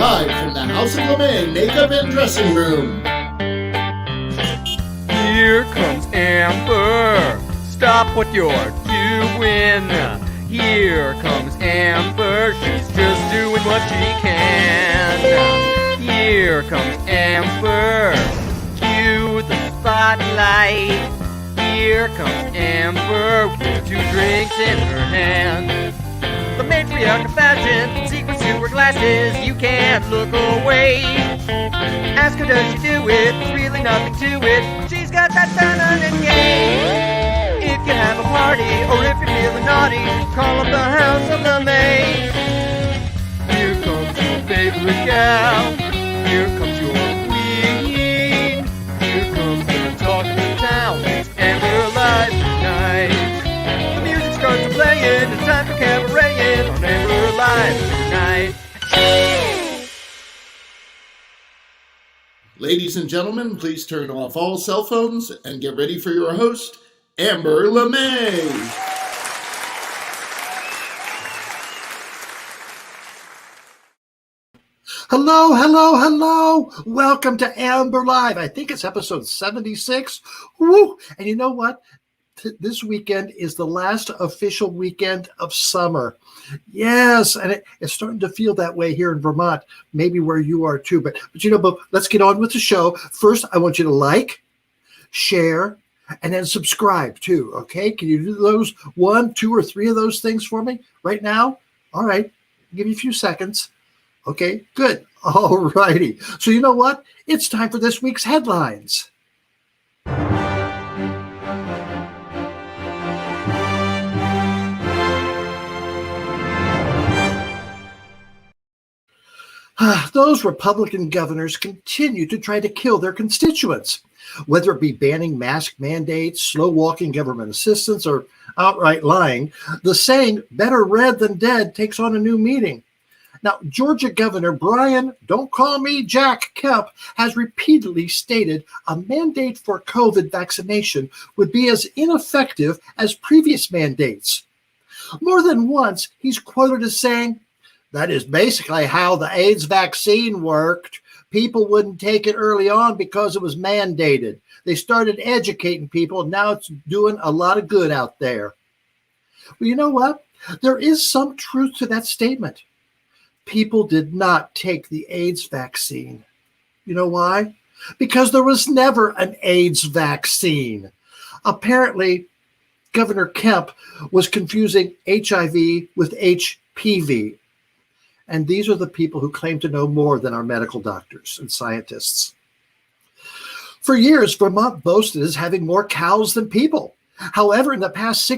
Live from the House of LeMay Makeup and Dressing Room. Here comes Amber. Stop what you're doing. Here comes Amber. She's just doing what she can. Here comes Amber. Cue the spotlight. Here comes Amber with 2 drinks in her hand. The matriarch of Pageant, secrets to her glasses, you can't look away. Ask her, does she do it? There's really nothing to it. She's got that feminine game. If you have a party, or if you're feeling naughty, call up the House of LeMay. Here comes your favorite gal. Here comes your queen. Here comes the talk of the town. It's Amber Live tonight. The music starts playing. It's time for cabaret on Amber Live tonight. Ladies and gentlemen, please turn off all cell phones and get ready for your host, Amber LeMay. Hello, hello, hello. Welcome to Amber Live. I think it's episode 76. Woo! And you know what? This weekend is the last official weekend of summer. Yes, and it's starting to feel that way here in Vermont, maybe where you are too. But let's get on with the show. First, I want you to like, share, and then subscribe too, okay? Can you do those 1, 2, or 3 of those things for me right now? All right, give you a few seconds. Okay, good. All righty. So you know what? It's time for this week's headlines. Those Republican governors continue to try to kill their constituents, whether it be banning mask mandates, slow-walking government assistance, or outright lying. The saying, better read than dead, takes on a new meaning. Now, Georgia Governor Brian, don't call me Jack Kemp, has repeatedly stated a mandate for COVID vaccination would be as ineffective as previous mandates. More than once, he's quoted as saying, that is basically how the AIDS vaccine worked. People wouldn't take it early on because it was mandated. They started educating people, and now it's doing a lot of good out there. Well, you know what? There is some truth to that statement. People did not take the AIDS vaccine. You know why? Because there was never an AIDS vaccine. Apparently, Governor Kemp was confusing HIV with HPV. And these are the people who claim to know more than our medical doctors and scientists. For years, Vermont boasted as having more cows than people. However, in the past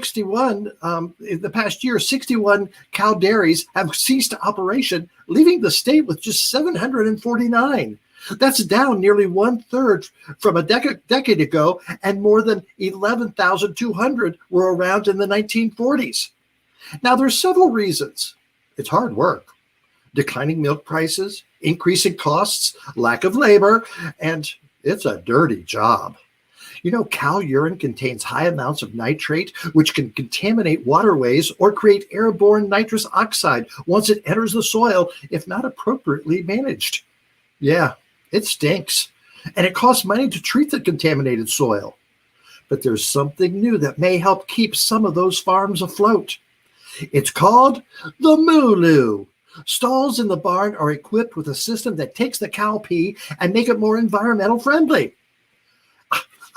year, 61 cow dairies have ceased operation, leaving the state with just 749. That's down nearly 1/3 from a decade ago, and more than 11,200 were around in the 1940s. Now, there's several reasons. It's hard work. Declining milk prices, increasing costs, lack of labor, and it's a dirty job. You know, cow urine contains high amounts of nitrate, which can contaminate waterways or create airborne nitrous oxide once it enters the soil if not appropriately managed. Yeah, it stinks, and it costs money to treat the contaminated soil. But there's something new that may help keep some of those farms afloat. It's called the Mooloo. Stalls in the barn are equipped with a system that takes the cow pee and make it more environmental friendly.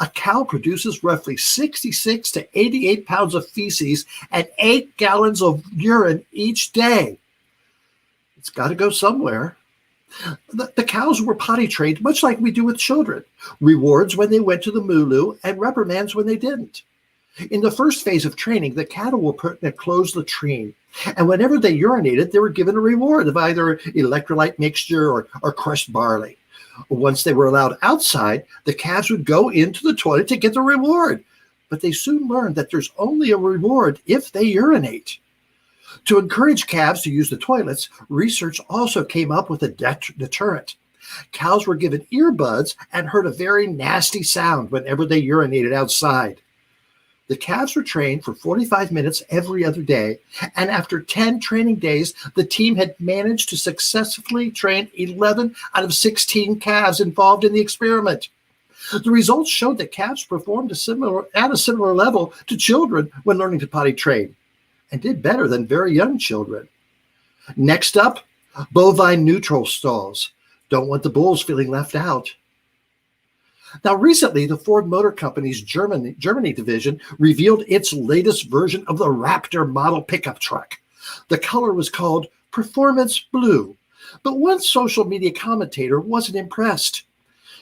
A cow produces roughly 66 to 88 pounds of feces and 8 gallons of urine each day. It's got to go somewhere. The cows were potty trained, much like we do with children. Rewards when they went to the Mooloo and reprimands when they didn't. In the first phase of training, the cattle were put in a closed latrine. And whenever they urinated, they were given a reward of either electrolyte mixture or crushed barley. Once they were allowed outside, the calves would go into the toilet to get the reward. But they soon learned that there's only a reward if they urinate. To encourage calves to use the toilets, research also came up with a deterrent. Cows were given earbuds and heard a very nasty sound whenever they urinated outside. The calves were trained for 45 minutes every other day, and after 10 training days, the team had managed to successfully train 11 out of 16 calves involved in the experiment. The results showed that calves performed at a similar level to children when learning to potty train, and did better than very young children. Next up, bovine neutral stalls. Don't want the bulls feeling left out. Now, recently, the Ford Motor Company's Germany division revealed its latest version of the Raptor model pickup truck. The color was called Performance Blue, but one social media commentator wasn't impressed.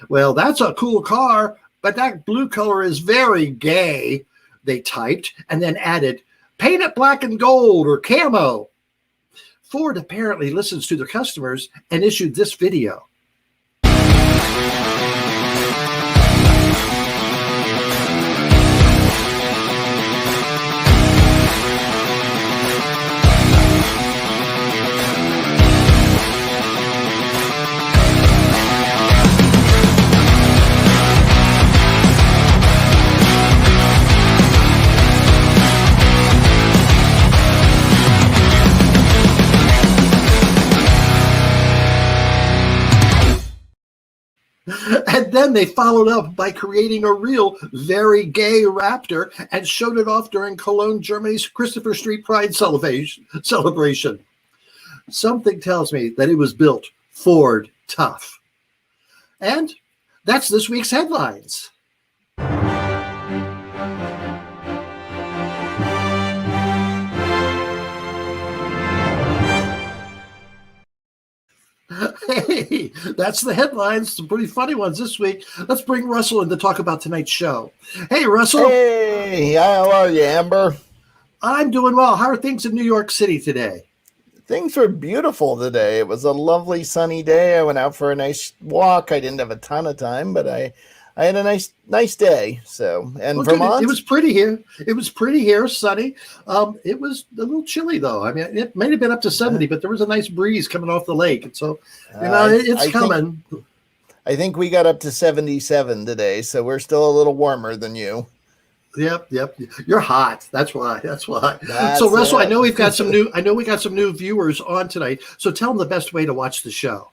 Well, that's a cool car, but that blue color is very gay, they typed, and then added, paint it black and gold or camo. Ford apparently listens to their customers and issued this video. And then they followed up by creating a real, very gay Raptor and showed it off during Cologne, Germany's Christopher Street Pride celebration. Something tells me that it was built Ford tough. And that's this week's headlines. Hey, that's the headlines. Some pretty funny ones this week. Let's bring Russell in to talk about tonight's show. Hey, Russell. Hey, how are you, Amber? I'm doing well. How are things in New York City today? Things were beautiful today. It was a lovely sunny day. I went out for a nice walk. I didn't have a ton of time, but I had a nice day. So, and Vermont? It was pretty here. It was pretty here, sunny. It was a little chilly though. I mean, it may have been up to 70, but there was a nice breeze coming off the lake, and so it's coming. I think we got up to 77 today, so we're still a little warmer than you. Yep. You're hot. That's why. So Russell, I know we got some new viewers on tonight. So tell them the best way to watch the show.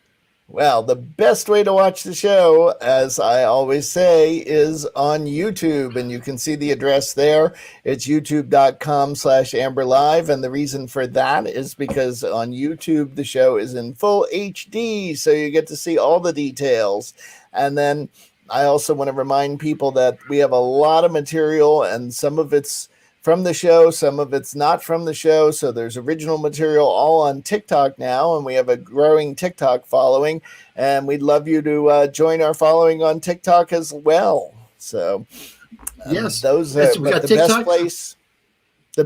Well, the best way to watch the show, as I always say, is on YouTube, and you can see the address there. It's youtube.com/AmberLive, and the reason for that is because on YouTube, the show is in full HD, so you get to see all the details. And then I also want to remind people that we have a lot of material, and some of it's from the show, some of it's not from the show. So there's original material all on TikTok now, and we have a growing TikTok following, and we'd love you to join our following on TikTok as well. So yes, those are the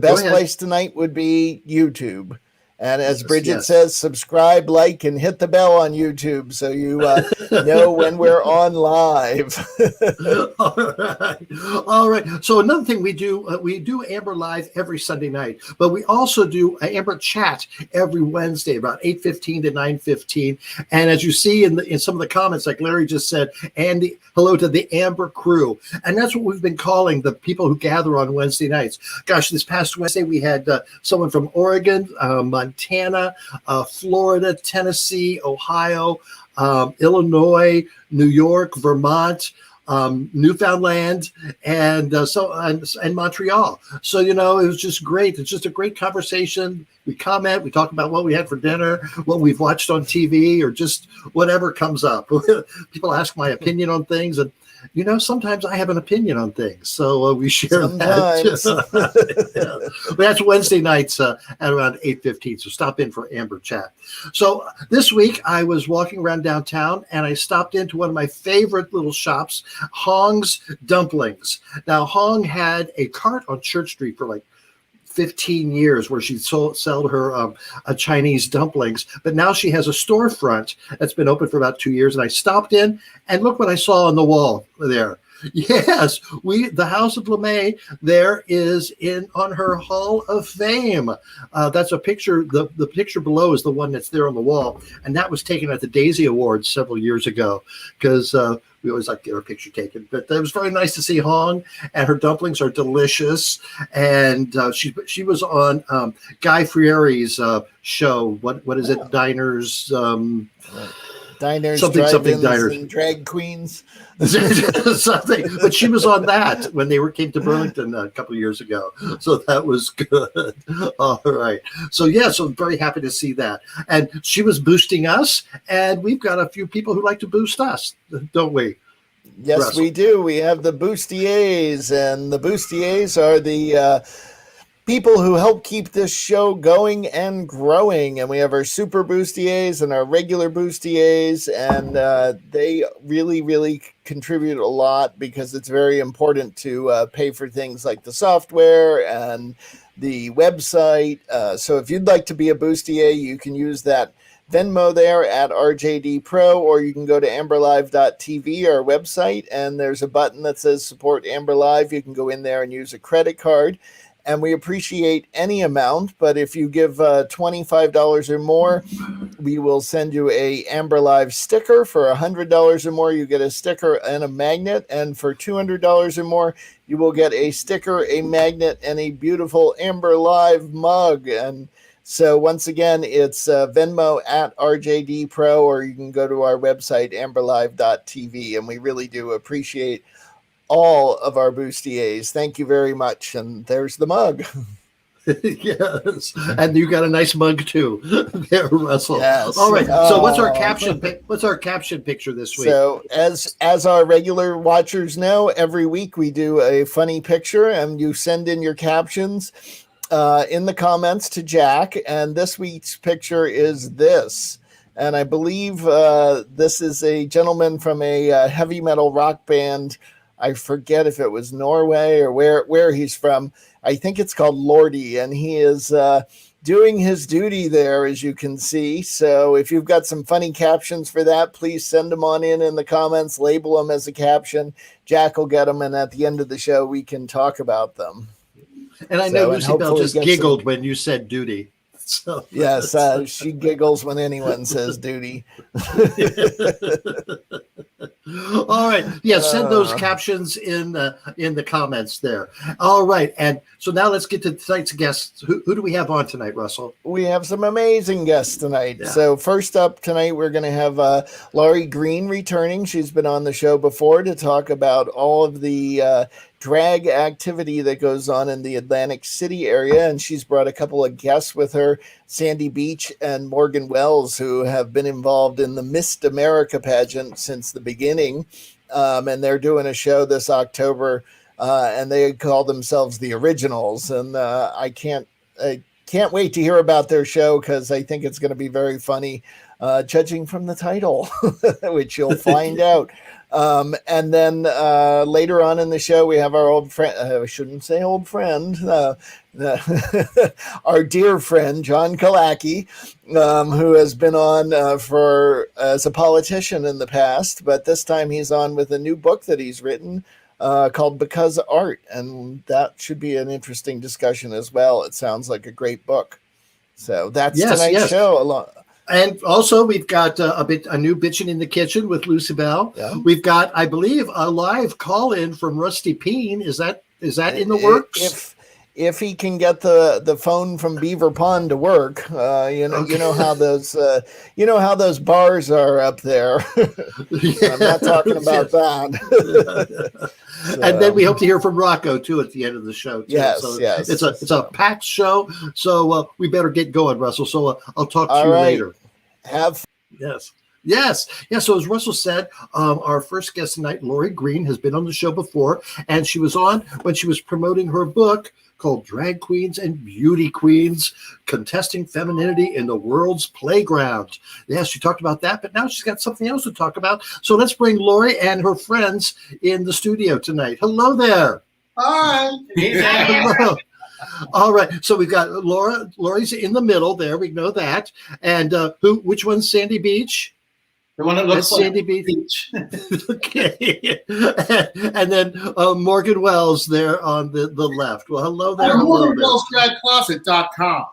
best place tonight would be YouTube. And as Bridget says, subscribe, like, and hit the bell on YouTube so you know when we're on live. All right. So another thing we do Amber Live every Sunday night, but we also do Amber Chat every Wednesday about 8:15 to 9:15. And as you see in some of the comments, like Larry just said, Andy, hello to the Amber crew. And that's what we've been calling the people who gather on Wednesday nights. Gosh, this past Wednesday we had someone from Oregon, Montana, Florida, Tennessee, Ohio, Illinois, New York, Vermont, Newfoundland, and Montreal. So it was just great. It's just a great conversation. We comment, we talk about what we had for dinner, what we've watched on TV, or just whatever comes up. People ask my opinion on things, and sometimes I have an opinion on things, so we share that. But that's Wednesday nights at around 8:15, so stop in for Amber Chat. So this week I was walking around downtown, and I stopped into one of my favorite little shops, Hong's Dumplings. Now, Hong had a cart on Church Street for like 15 years where she sold her Chinese dumplings, but now she has a storefront that's been open for about 2 years. And I stopped in, and look what I saw on the wall there. Yes, the House of LeMay there is on her Hall of Fame. That's a picture. The picture below is the one that's there on the wall, and that was taken at the Daisy Awards several years ago, because we always like to get our picture taken. But it was very nice to see Hong, and her dumplings are delicious. And she was on Guy Fieri's show. What is it? Diners. Diners, something diners, and drag queens. something. But she was on that when they came to Burlington a couple of years ago. So that was good. All right. So so I'm very happy to see that. And she was boosting us, and we've got a few people who like to boost us, don't we? Yes, Russell? we do. We have the Boostiers, and the Boostiers are the people who help keep this show going and growing. And we have our super Boostiers and our regular Boostiers, and they really, really contribute a lot because it's very important to pay for things like the software and the website. So if you'd like to be a Boostier, you can use that Venmo there at RJD Pro, or you can go to amberlive.tv, our website, and there's a button that says support Amber Live. You can go in there and use a credit card. And we appreciate any amount, but if you give $25 or more, we will send you a Amber Live sticker. For $100 or more, you get a sticker and a magnet. And for $200 or more, you will get a sticker, a magnet, and a beautiful Amber Live mug. And so once again, it's Venmo at RJD Pro, or you can go to our website, amberlive.tv. And we really do appreciate all of our Boostiers. Thank you very much. And there's the mug. Yes, and you got a nice mug too, there, Russell. Yes. All right. So what's our caption? What's our caption picture this week? So as our regular watchers know, every week we do a funny picture, and you send in your captions in the comments to Jack. And this week's picture is this. And I believe this is a gentleman from a heavy metal rock band. I forget if it was Norway or where he's from. I think it's called Lordi, and he is doing his duty there, as you can see. So if you've got some funny captions for that, please send them on in the comments, label them as a caption. Jack will get them, and at the end of the show, we can talk about them. And I know Lucy Belle just giggled when you said duty. So yes, she giggles when anyone says duty. All right. Yeah, send those captions in the comments there. All right. And so now let's get to tonight's guests. Who do we have on tonight, Russell? We have some amazing guests tonight. Yeah. So first up tonight, we're going to have Laurie Green returning. She's been on the show before to talk about all of the drag activity that goes on in the Atlantic City area, and she's brought a couple of guests with her, Sandy Beach and Morgan Wells, who have been involved in the Miss America pageant since the beginning, and they're doing a show this October, and they call themselves the Originals, and I can't wait to hear about their show because I think it's going to be very funny, judging from the title, which you'll find out. And then later on in the show, we have our old friend, I shouldn't say old friend, our dear friend, John Killacky, who has been on as a politician in the past, but this time he's on with a new book that he's written called Because Art, and that should be an interesting discussion as well. It sounds like a great book. So that's tonight's show. And also, we've got a new Bitchin' in the Kitchen with Lucy Belle. Yeah. We've got, I believe, a live call-in from Rusty Peen. Is that in the works? If he can get the phone from Beaver Pond to work, you know how those bars are up there. I'm not talking about that. So, and then we hope to hear from Rocco too at the end of the show. Too. Yes, so yes. It's a packed show, so we better get going, Russell. So I'll talk to you later. Have Yes. So as Russell said, our first guest tonight, Laurie Green, has been on the show before, and she was on when she was promoting her book called Drag Queens and Beauty Queens, Contesting Femininity in the World's Playground. Yes, she talked about that, but now she's got something else to talk about. So let's bring Laurie and her friends in the studio tonight. Hello there. Hi. Hello. All right. So we've got Laurie's in the middle there. We know that. And which one's Sandy Beach? The one that looks like Sandy Beach. Okay. And then Morgan Wells there on the left. Well, hello there. MorganWellsDragCloset.com.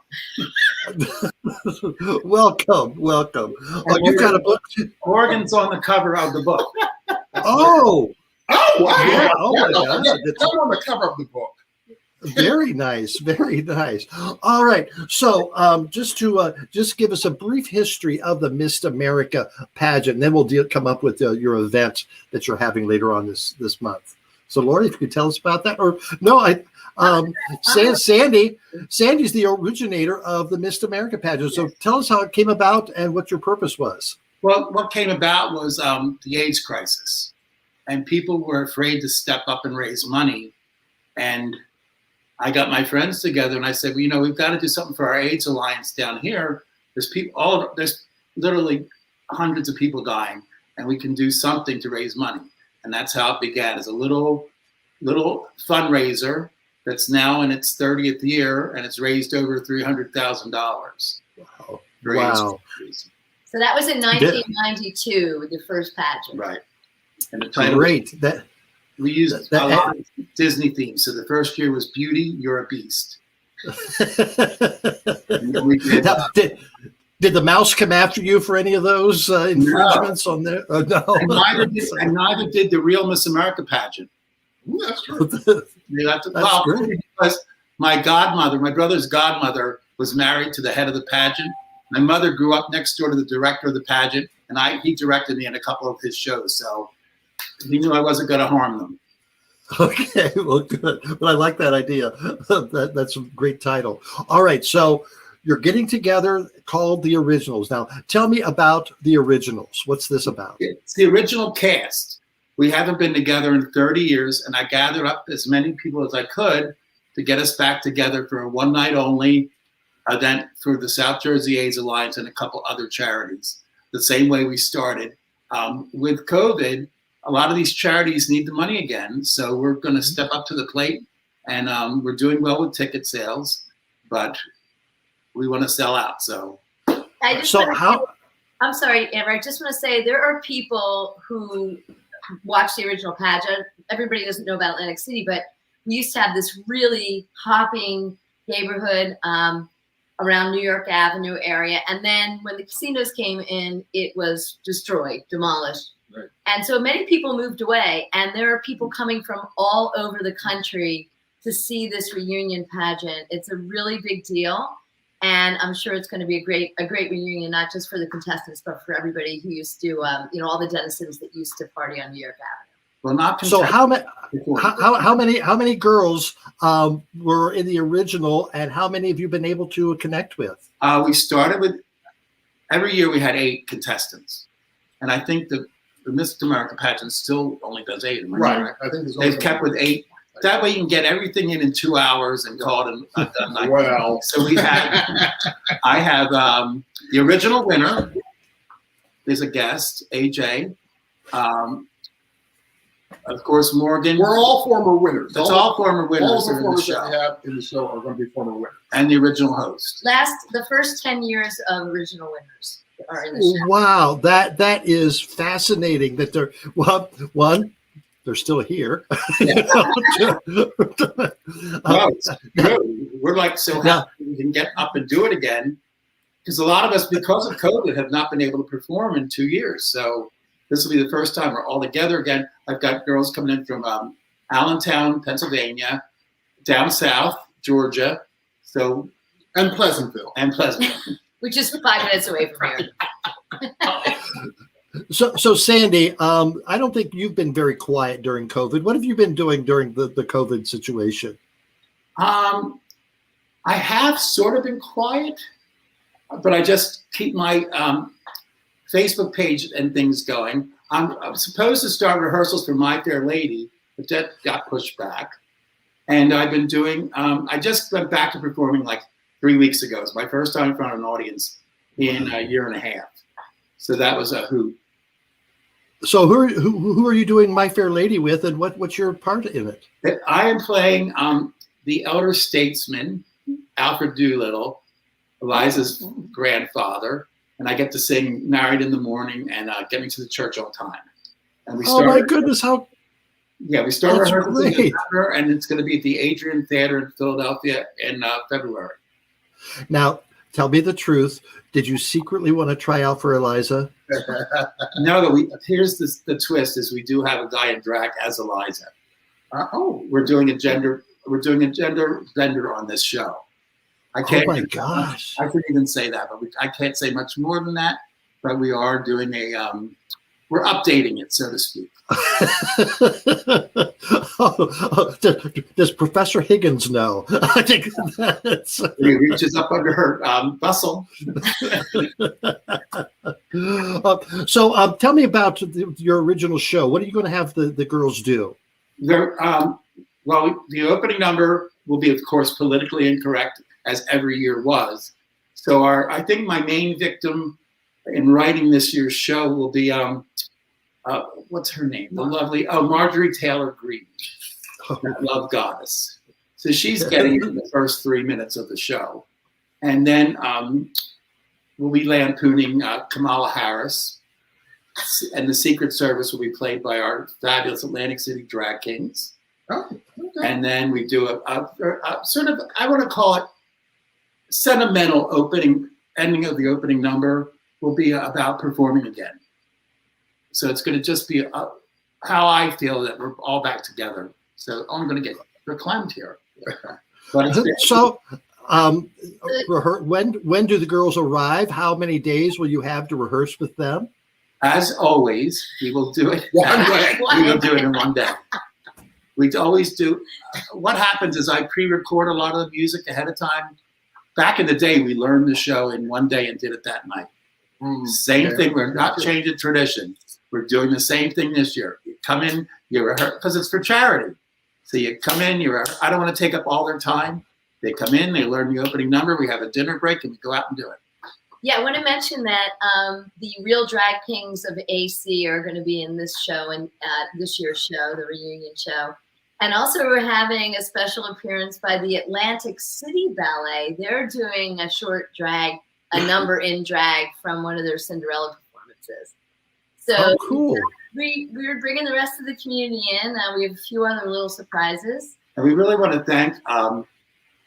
Welcome. Oh, you got a book too? Morgan's on the cover of the book. Oh, Oh, wow. Yeah, oh my gosh. It's on the cover of the book. very nice, very nice. All right, so just to just give us a brief history of the Miss America pageant, and then we'll come up with your event that you're having later on this month. So, Laurie, if you could tell us about that, or no, Sandy's the originator of the Miss America pageant. So, tell us how it came about and what your purpose was. Well, what came about was the AIDS crisis, and people were afraid to step up and raise money. And I got my friends together, and I said, well, we've got to do something for our AIDS Alliance down here. There's literally hundreds of people dying, and we can do something to raise money. And that's how it began, as a little fundraiser that's now in its 30th year, and it's raised over $300,000. Wow. So that was in 1992 with the first pageant. Right. And the title Great. we used a lot of Disney themes. So the first year was Beauty, You're a Beast. We Did the mouse come after you for any of those infringements on there? Oh, no. And neither did the real Miss America pageant. Ooh, that's true. That's great. Because my brother's godmother was married to the head of the pageant. My mother grew up next door to the director of the pageant, and he directed me in a couple of his shows. So he knew I wasn't going to harm them. Okay, well, good. But I like that idea. That's a great title. All right, so you're getting together called The Originals. Now, tell me about The Originals. What's this about? It's the original cast. We haven't been together in 30 years, and I gathered up as many people as I could to get us back together for a one-night-only event for the South Jersey AIDS Alliance and a couple other charities, the same way we started. With COVID, a lot of these charities need the money again, so we're going to step up to the plate, and we're doing well with ticket sales, but we want to sell out. I'm sorry, Amber. I just want to say there are people who watch the original pageant. Everybody doesn't know about Atlantic City, but we used to have this really hopping neighborhood around New York Avenue area. And then when the casinos came in, it was destroyed, demolished. Right. And so many people moved away, and there are people coming from all over the country to see this reunion pageant. It's a really big deal. And I'm sure it's going to be a great reunion, not just for the contestants, but for everybody who used to, all the denizens that used to party on New York Avenue. Well, not so how many girls were in the original, and how many have you been able to connect with? We started with, every year we had 8 contestants, and I think the Miss America pageant still only does 8. Right. I think they've kept with 8. That way you can get everything in 2 hours and call it done. Well, so I have the original winner is a guest, AJ. Of course, Morgan. we're all former winners. That's all former winners. All the in the formers show. that we have in the show are going to be former winners. And the original host. The first 10 years of original winners are in the show. Wow, that is fascinating. That they're still here. We're like so happy we can get up and do it again, because a lot of us, because of COVID, have not been able to perform in 2 years. So this will be the first time we're all together again. I've got girls coming in from Allentown, Pennsylvania, down south, Georgia, and Pleasantville. Which is 5 minutes away from here. So Sandy, I don't think you've been very quiet during COVID. What have you been doing during the COVID situation? I have sort of been quiet, but I just keep my Facebook page and things going. I'm supposed to start rehearsals for My Fair Lady, but that got pushed back. And I've been doing, I just went back to performing like 3 weeks ago. It's my first time in front of an audience in a year and a half. So that was a hoot. So who are you doing My Fair Lady with, and what's your part in it? I am playing the elder statesman, Alfred Doolittle, Eliza's grandfather, and I get to sing "Married in the Morning" and "Get Me to the Church on Time." And we my goodness, we start rehearsals in great. November, and it's going to be at the Adrian Theater in Philadelphia in February. Now, Tell me the truth. Did you secretly want to try out for Eliza? No, but here's the twist: is we do have a guy in drag as Eliza. We're doing a gender bender on this show. I can't. Oh my gosh! I couldn't even say that, but I can't say much more than that. But we are doing we're updating it, so to speak. Does Professor Higgins know? I think that's. He reaches up under her bustle. So tell me about your original show. What are you going to have the girls do? Well, the opening number will be, of course, politically incorrect, as every year was. So I think my main victim in writing this year's show will be what's her name? The lovely Marjorie Taylor Greene, that love goddess. So she's getting it in the first 3 minutes of the show, and then we'll be lampooning Kamala Harris, and the Secret Service will be played by our fabulous Atlantic City drag kings. Oh, okay. And then we do a sort of, I want to call it sentimental ending of the opening number will be about performing again. So it's going to just be how I feel that we're all back together. So I'm going to get reclaimed here. But so when do the girls arrive? How many days will you have to rehearse with them? As always, we will do it one day. We will do it in one day. We always do. What happens is I pre-record a lot of the music ahead of time. Back in the day, we learned the show in one day and did it that night. Same thing. We're not changing tradition. We're doing the same thing this year. You come in, you rehearse, because it's for charity. So you come in, I don't want to take up all their time. They come in, they learn the opening number, we have a dinner break, and we go out and do it. Yeah, I want to mention that the Real Drag Kings of AC are going to be in this show and this year's show, the reunion show. And also we're having a special appearance by the Atlantic City Ballet. They're doing a number in drag from one of their Cinderella performances. So cool. We're bringing the rest of the community in. We have a few other little surprises. And we really want to thank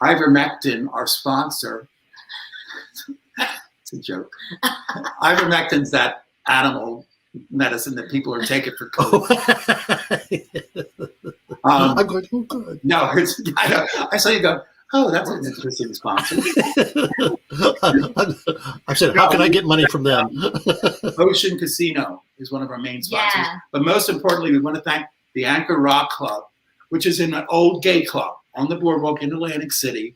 Ivermectin, our sponsor. It's a joke. Ivermectin's that animal medicine that people are taking for COVID. I'm going, oh, good. No, I saw you go, oh, that's an interesting sponsor. I said, how can I get money from them? Ocean Casino is one of our main sponsors. Yeah. But most importantly, we want to thank the Anchor Rock Club, which is in an old gay club on the boardwalk in Atlantic City.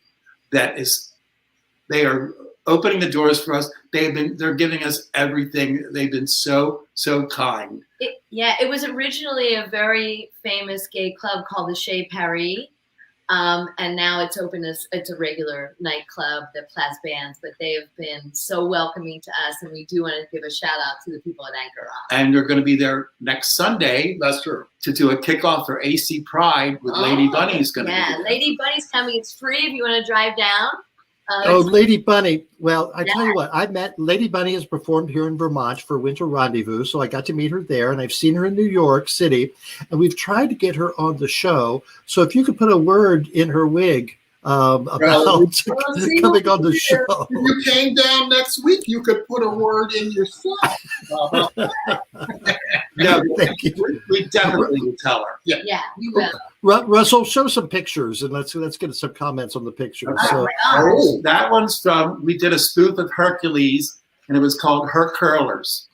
They are opening the doors for us. They're giving us everything. They've been so kind. It was originally a very famous gay club called the Chez Paris. And now it's open it's a regular nightclub that plays bands, but they have been so welcoming to us, and we do want to give a shout out to the people at Anchor Rock. And they're going to be there next Sunday. That's true. To do a kickoff for AC Pride with Lady Bunny's going to be there. Lady Bunny's coming. It's free if you want to drive down. Lady Bunny. Well, I tell you what, I met Lady Bunny has performed here in Vermont for Winter Rendezvous, so I got to meet her there, and I've seen her in New York City, and we've tried to get her on the show. So if you could put a word in her wig about coming on the show. If you came down next week, you could put a word in yourself. No, thank you. We definitely will tell her. Yeah, we will. Russell, show some pictures, and let's get some comments on the pictures. So, that one's we did a spoof of Hercules, and it was called Her Curlers.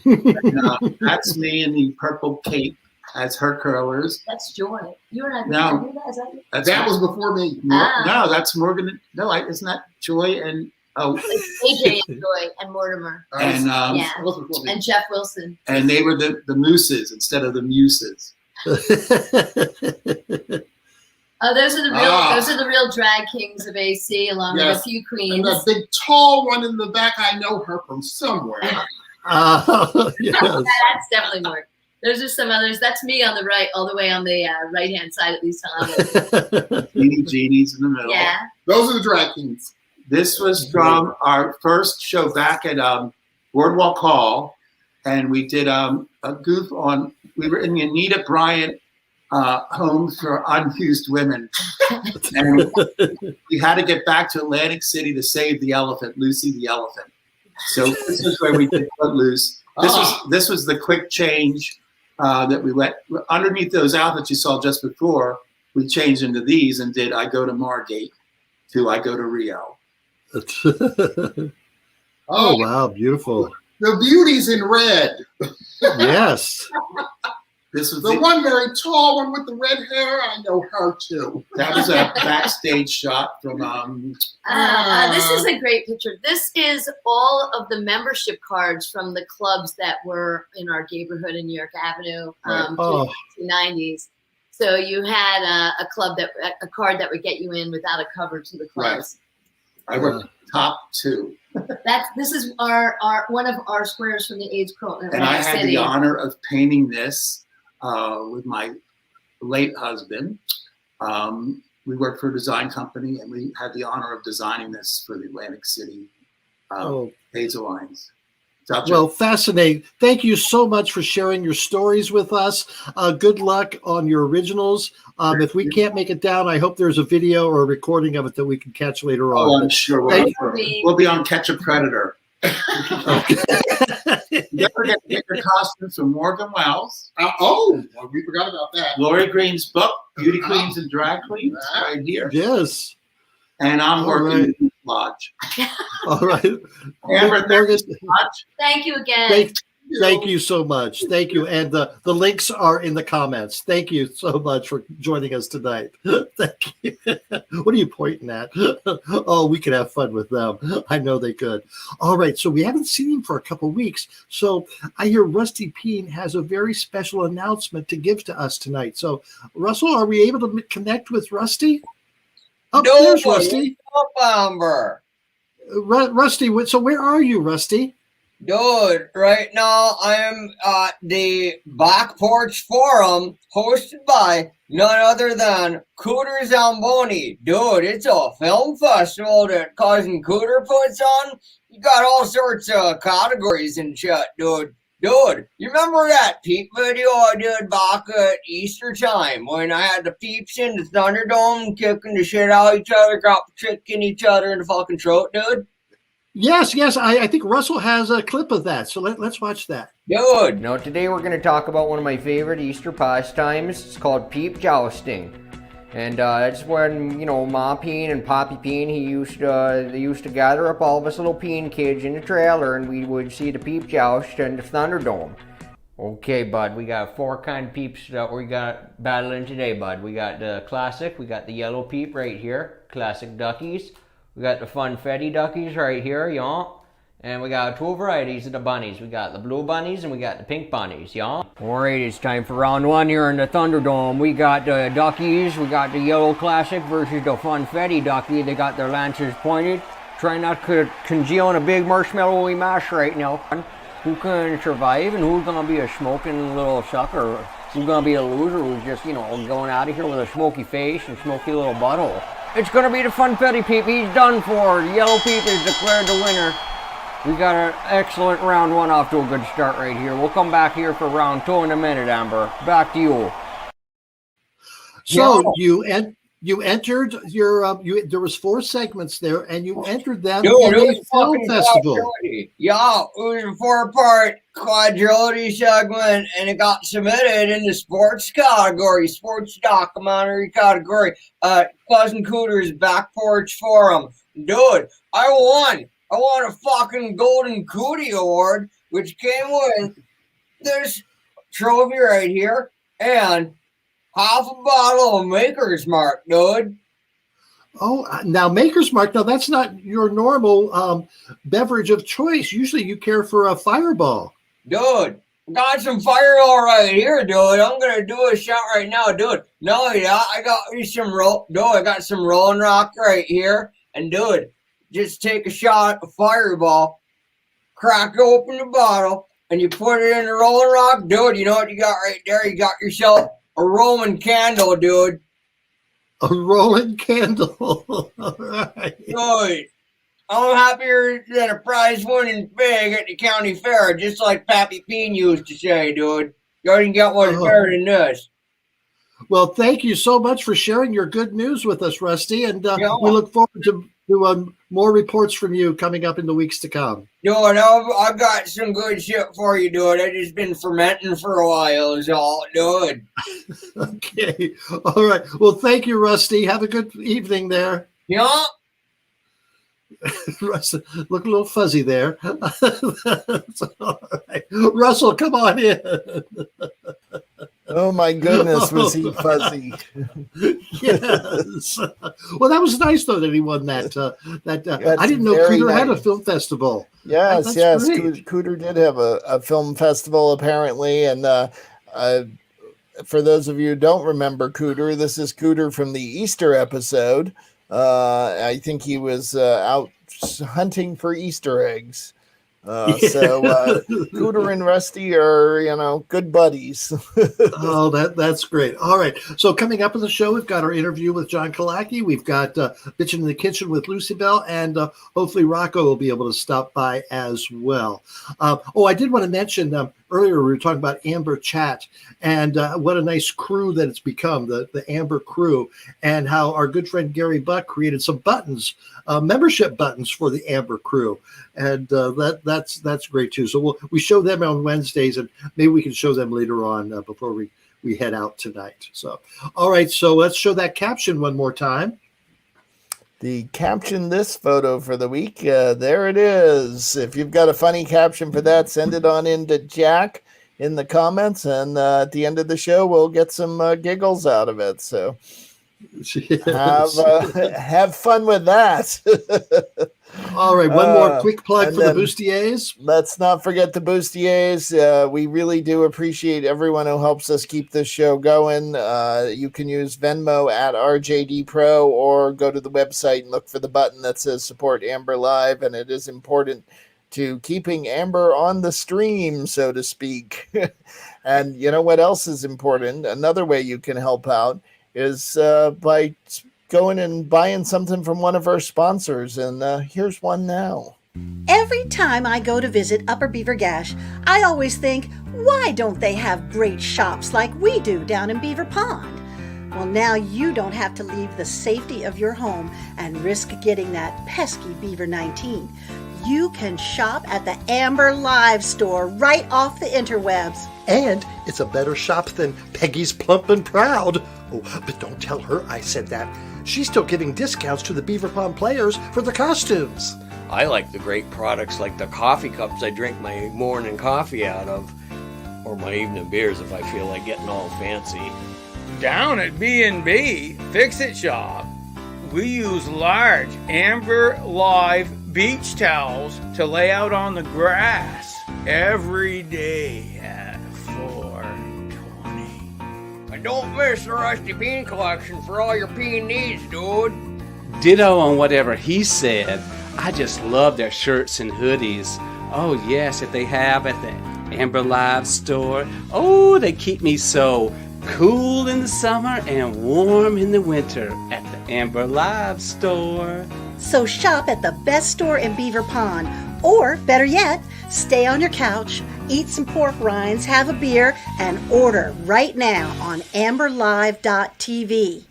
And, that's me in the purple cape as Her Curlers. That's Joy. You and I. No, that was before me. No, that's Morgan. No, isn't that Joy and AJ and Joy and Mortimer and and Jeff Wilson. And they were the mooses instead of the muses. Those are the real drag kings of AC, along with a few queens. And that big tall one in the back, I know her from somewhere. Yes. That's definitely Morgan. Those are some others. That's me on the right, all the way on the right-hand side at least. Jeannie's in the middle. Yeah. Those are the drag kings. This was from our first show back at Boardwalk Hall, and we did a goof on. We were in the Anita Bryant homes for unused women. And we had to get back to Atlantic City to save the elephant, Lucy the elephant. So this is where we did Footloose. This was the quick change that we went underneath those outfits you saw just before. We changed into these and did I Go to Margate to I Go to Rio. Oh, wow, beautiful. The beauty's in red. Yes. This was The one very tall one with the red hair, I know her too. that was a backstage shot from this is a great picture. This is all of the membership cards from the clubs that were in our neighborhood in New York Avenue through the 1990s. So you had a card that would get you in without a cover to the clubs. Right. I worked top 2. This is our one of our squares from the AIDS quilt in And I Atlantic had City. the honor of painting this with my late husband. We worked for a design company, and we had the honor of designing this for the Atlantic City AIDS Alliance. Well, fascinating. Thank you so much for sharing your stories with us. Good luck on your originals. If we can't make it down, I hope there's a video or a recording of it that we can catch later on. Oh, I'm sure we'll be on Catch a Predator. Don't forget to get your costumes from Morgan Wells. We forgot about that. Laurie Green's book, Beauty Queens and Drag Queens, right here. Yes. And I'm working in the lodge. All right. Amber, thank you so much. Thank you again. Thank you so much. Thank you. And the links are in the comments. Thank you so much for joining us tonight. Thank you. What are you pointing at? Oh, we could have fun with them. I know they could. All right. So we haven't seen him for a couple of weeks. So I hear Rusty Peen has a very special announcement to give to us tonight. So Russell, are we able to connect with Rusty? Oh, there's Rusty. Amber. Rusty, so where are you, Rusty? Dude, right now I am at the Back Porch Forum hosted by none other than Cooter Zamboni. Dude, it's a film festival that Cousin Cooter puts on. You got all sorts of categories and shit, dude. Dude, you remember that peep video I did back at Easter time when I had the peeps in the Thunderdome kicking the shit out of each other, kicking each other in the fucking throat, dude? Yes. I think Russell has a clip of that, so let's watch that. Dude. Now today we're going to talk about one of my favorite Easter pastimes. It's called peep jousting. And it's when, Ma Peen and Poppy Peen, they used to gather up all of us little Peen kids in the trailer, and we would see the peep joust in the Thunderdome. Okay, bud, we got 4 kind of peeps that we got battling today, bud. We got the classic, we got the yellow peep right here, classic duckies. We got the funfetti duckies right here, and we got 2 varieties of the bunnies. We got the blue bunnies and we got the pink bunnies, Alright, it's time for round 1 here in the Thunderdome. We got the duckies, we got the yellow classic versus the funfetti ducky. They got their lancers pointed. Try not to congeal on a big marshmallowy mash right now. Who can survive and who's gonna be a smoking little sucker? Who's gonna be a loser who's just, going out of here with a smoky face and smoky little butthole? It's gonna be the funfetti peep. He's done for. The yellow peep is declared the winner. We got an excellent round 1 off to a good start right here. We'll come back here for round 2 in a minute, Amber. Back to you. So you entered your there was 4 segments there, and you entered them in a film festival. Yeah, it was a 4-part quadrilogy segment, and it got submitted in the sports category, sports documentary category. Cousin Cooter's Back Porch Forum. Dude, I won a fucking Golden Cootie Award, which came with this trophy right here and half a bottle of Maker's Mark, dude. Oh, now Maker's Mark. Now that's not your normal beverage of choice. Usually you care for a Fireball. Dude, got some Fireball right here, dude. I'm gonna do a shot right now, dude. No, yeah, I got some Rolling Rock right here, and dude, just take a shot of Fireball, crack open the bottle, and you put it in the Rolling Rock, dude. You know what you got right there? You got yourself a Roman candle, dude. A Roman candle. All right. Dude, I'm happier than a prize-winning pig at the county fair, just like Pappy Peen used to say, dude. You already got one better than this. Well, thank you so much for sharing your good news with us, Rusty. And Yeah. we look forward to more reports from you coming up in the weeks to come. Dude, I've got some good shit for you, dude. I just been fermenting for a while, is all, dude. Okay. All right. Well, thank you, Rusty. Have a good evening there. Yeah. Russell, look a little fuzzy there. All right. Russell, come on in. Oh my goodness, was he fuzzy? Yes. Well, that was nice though that he won that. I didn't know very Cooter had a nice. film festival. Yes, That's yes. great. Cooter did have a film festival apparently, and for those of you who don't remember Cooter, this is Cooter from the Easter episode. I think he was out hunting for Easter eggs. So Cooter and Rusty are, good buddies. Oh, that's great. All right. So coming up in the show, we've got our interview with John Killacky. We've got Bitchin' in the Kitchen with Lucy Belle, and hopefully Rocco will be able to stop by as well. I did want to mention earlier we were talking about Amber Chat and what a nice crew that it's become, the Amber crew, and how our good friend Gary Buck created some buttons, membership buttons for the Amber crew. And that's great too. So we show them on Wednesdays, and maybe we can show them later on before we head out tonight. So, all right. So let's show that caption one more time. The caption this photo for the week. There it is. If you've got a funny caption for that, send it on in to Jack in the comments, and at the end of the show, we'll get some giggles out of it. So have fun with that. All right, one more quick plug for the then Bustiers. Let's not forget the Bustiers. We really do appreciate everyone who helps us keep this show going. You can use Venmo at RJD Pro or go to the website and look for the button that says Support Amber Live, and it is important to keeping Amber on the stream, so to speak. And you know what else is important? Another way you can help out is by going and buying something from one of our sponsors, and here's one now. Every time I go to visit Upper Beaver Gash, I always think, why don't they have great shops like we do down in Beaver Pond? Well, now you don't have to leave the safety of your home and risk getting that pesky Beaver 19. You can shop at the Amber Live store right off the interwebs. And it's a better shop than Peggy's Plump and Proud. Oh, but don't tell her I said that. She's still giving discounts to the Beaver Pond players for the costumes. I like the great products like the coffee cups I drink my morning coffee out of, or my evening beers if I feel like getting all fancy. Down at B&B Fix-It Shop, we use large Amber Live beach towels to lay out on the grass every day at $4.20. And don't miss the Rusty Peen collection for all your peen needs, dude. Ditto on whatever he said. I just love their shirts and hoodies. Oh yes, that they have at the Amber Live store. Oh, they keep me so cool in the summer and warm in the winter at the Amber Live store. So shop at the best store in Beaver Pond. Or, better yet, stay on your couch, eat some pork rinds, have a beer, and order right now on amberlive.tv.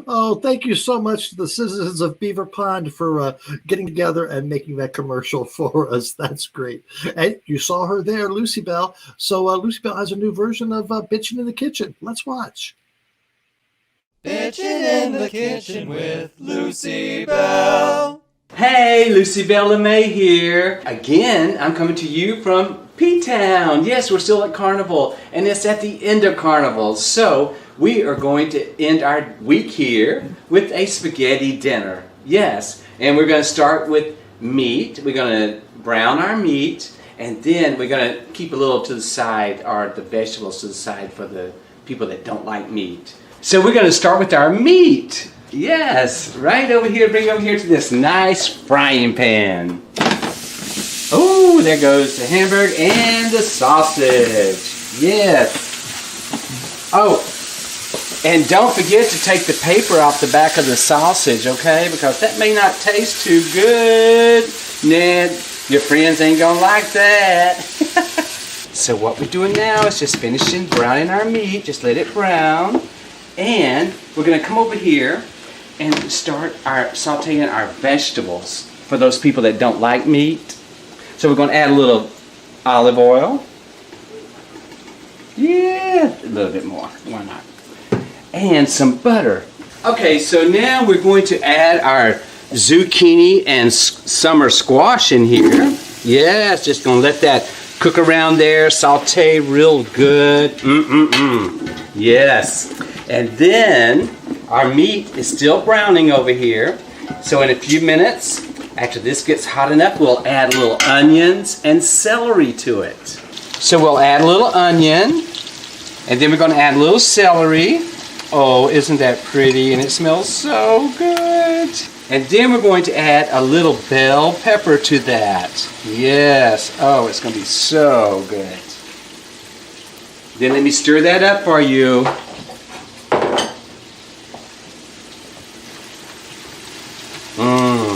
Oh, thank you so much to the citizens of Beaver Pond for getting together and making that commercial for us. That's great. And you saw her there, Lucy Belle. So Lucy Belle has a new version of Bitchin' in the Kitchen. Let's watch. Bitchin' in the Kitchen with Lucy Belle. Hey, Lucy Belle LeMay here. Again, I'm coming to you from P-Town. Yes, we're still at Carnival, and it's at the end of Carnival. So we are going to end our week here with a spaghetti dinner. Yes, and we're going to start with meat. We're going to brown our meat, and then we're going to keep a little to the side, or the vegetables to the side for the people that don't like meat. So we're going to start with our meat. Yes, right over here, bring it over here to this nice frying pan. Oh, there goes the hamburger and the sausage. Yes. Oh, and don't forget to take the paper off the back of the sausage, okay? Because that may not taste too good. Ned, your friends ain't gonna like that. So what we're doing now is just finishing browning our meat. Just let it brown. And we're going to come over here and start sauteing our vegetables for those people that don't like meat. So we're going to add a little olive oil. Yeah, a little bit more. Why not? And some butter. Okay, so now we're going to add our zucchini and summer squash in here. Yes, just going to let that cook around there, saute real good. Yes. And then our meat is still browning over here. So in a few minutes, after this gets hot enough, we'll add little onions and celery to it. So we'll add a little onion, and then we're going to add a little celery. Oh, isn't that pretty? And it smells so good. And then we're going to add a little bell pepper to that. Yes. Oh, it's going to be so good. Then let me stir that up for you.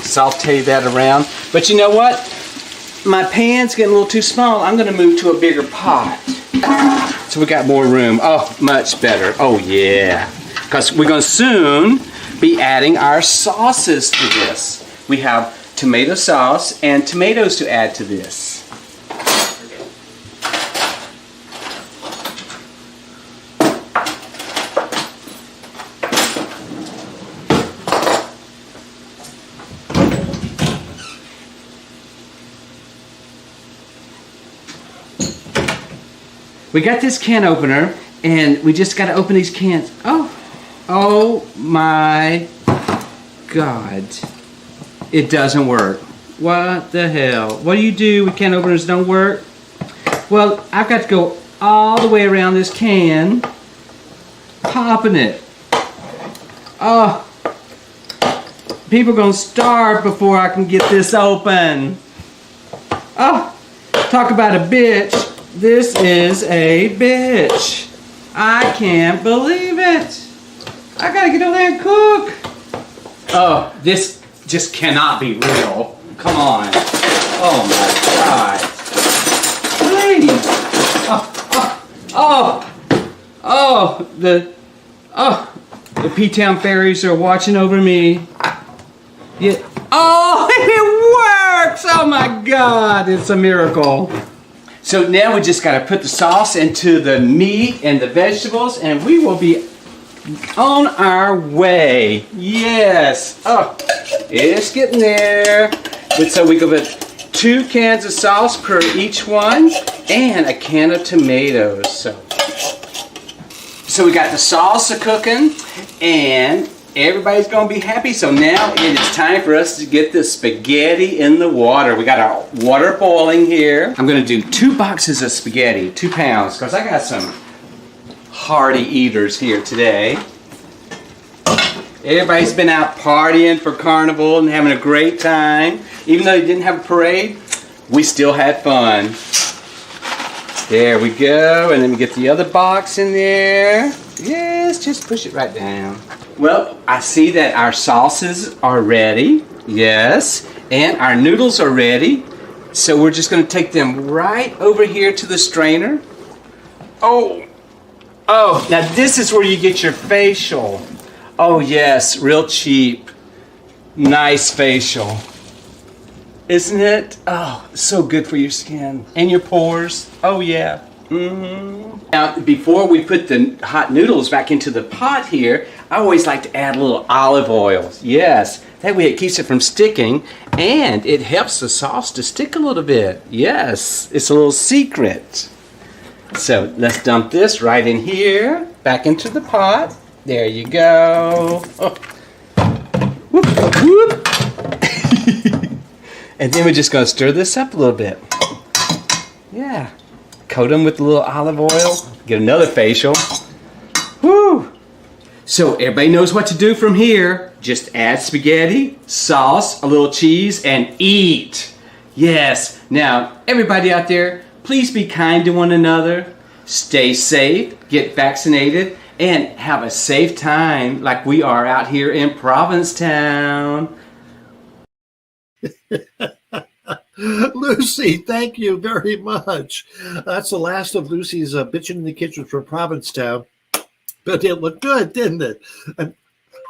Saute that around. But you know what? My pan's getting a little too small. I'm going to move to a bigger pot. So we got more room. Oh, much better. Oh, yeah. Because we're going to soon be adding our sauces to this. We have tomato sauce and tomatoes to add to this. We got this can opener, and we just got to open these cans. Oh my God. It doesn't work. What the hell? What do you do when can openers don't work? Well, I've got to go all the way around this can, popping it. Oh, people are going to starve before I can get this open. Oh, talk about a bitch. This is a bitch. I can't believe it. I gotta get over there and cook. Oh, this just cannot be real. Come on. Oh my God. Please. The P-Town fairies are watching over me. Yeah. Oh, it works! Oh my God, it's a miracle. So now we just got to put the sauce into the meat and the vegetables, and we will be on our way. Yes. Oh, it's getting there. But so we go with 2 cans of sauce per each one, and a can of tomatoes. So we got the salsa cooking, and everybody's going to be happy. So now it is time for us to get the spaghetti in the water. We got our water boiling here. I'm going to do 2 boxes of spaghetti, 2 pounds, because I got some hearty eaters here today. Everybody's been out partying for Carnival and having a great time. Even though you didn't have a parade, we still had fun. There we go. And then we get the other box in there. Yes, just push it right down. Well, I see that our sauces are ready. Yes. And our noodles are ready. So we're just going to take them right over here to the strainer. Oh, now this is where you get your facial. Oh yes, real cheap. Nice facial. Isn't it? Oh, so good for your skin. And your pores. Oh yeah. Now, before we put the hot noodles back into the pot here, I always like to add a little olive oil. Yes, that way it keeps it from sticking, and it helps the sauce to stick a little bit. Yes, it's a little secret. So let's dump this right in here, back into the pot. There you go. Oh. Whoop, whoop. And then we're just going to stir this up a little bit. Yeah. Coat them with a little olive oil. Get another facial. Woo! So everybody knows what to do from here. Just add spaghetti, sauce, a little cheese, and eat. Yes. Now, everybody out there, please be kind to one another. Stay safe, get vaccinated, and have a safe time like we are out here in Provincetown. Lucy, thank you very much. That's the last of Lucy's Bitchin' in the Kitchen from Provincetown. But it looked good, didn't it?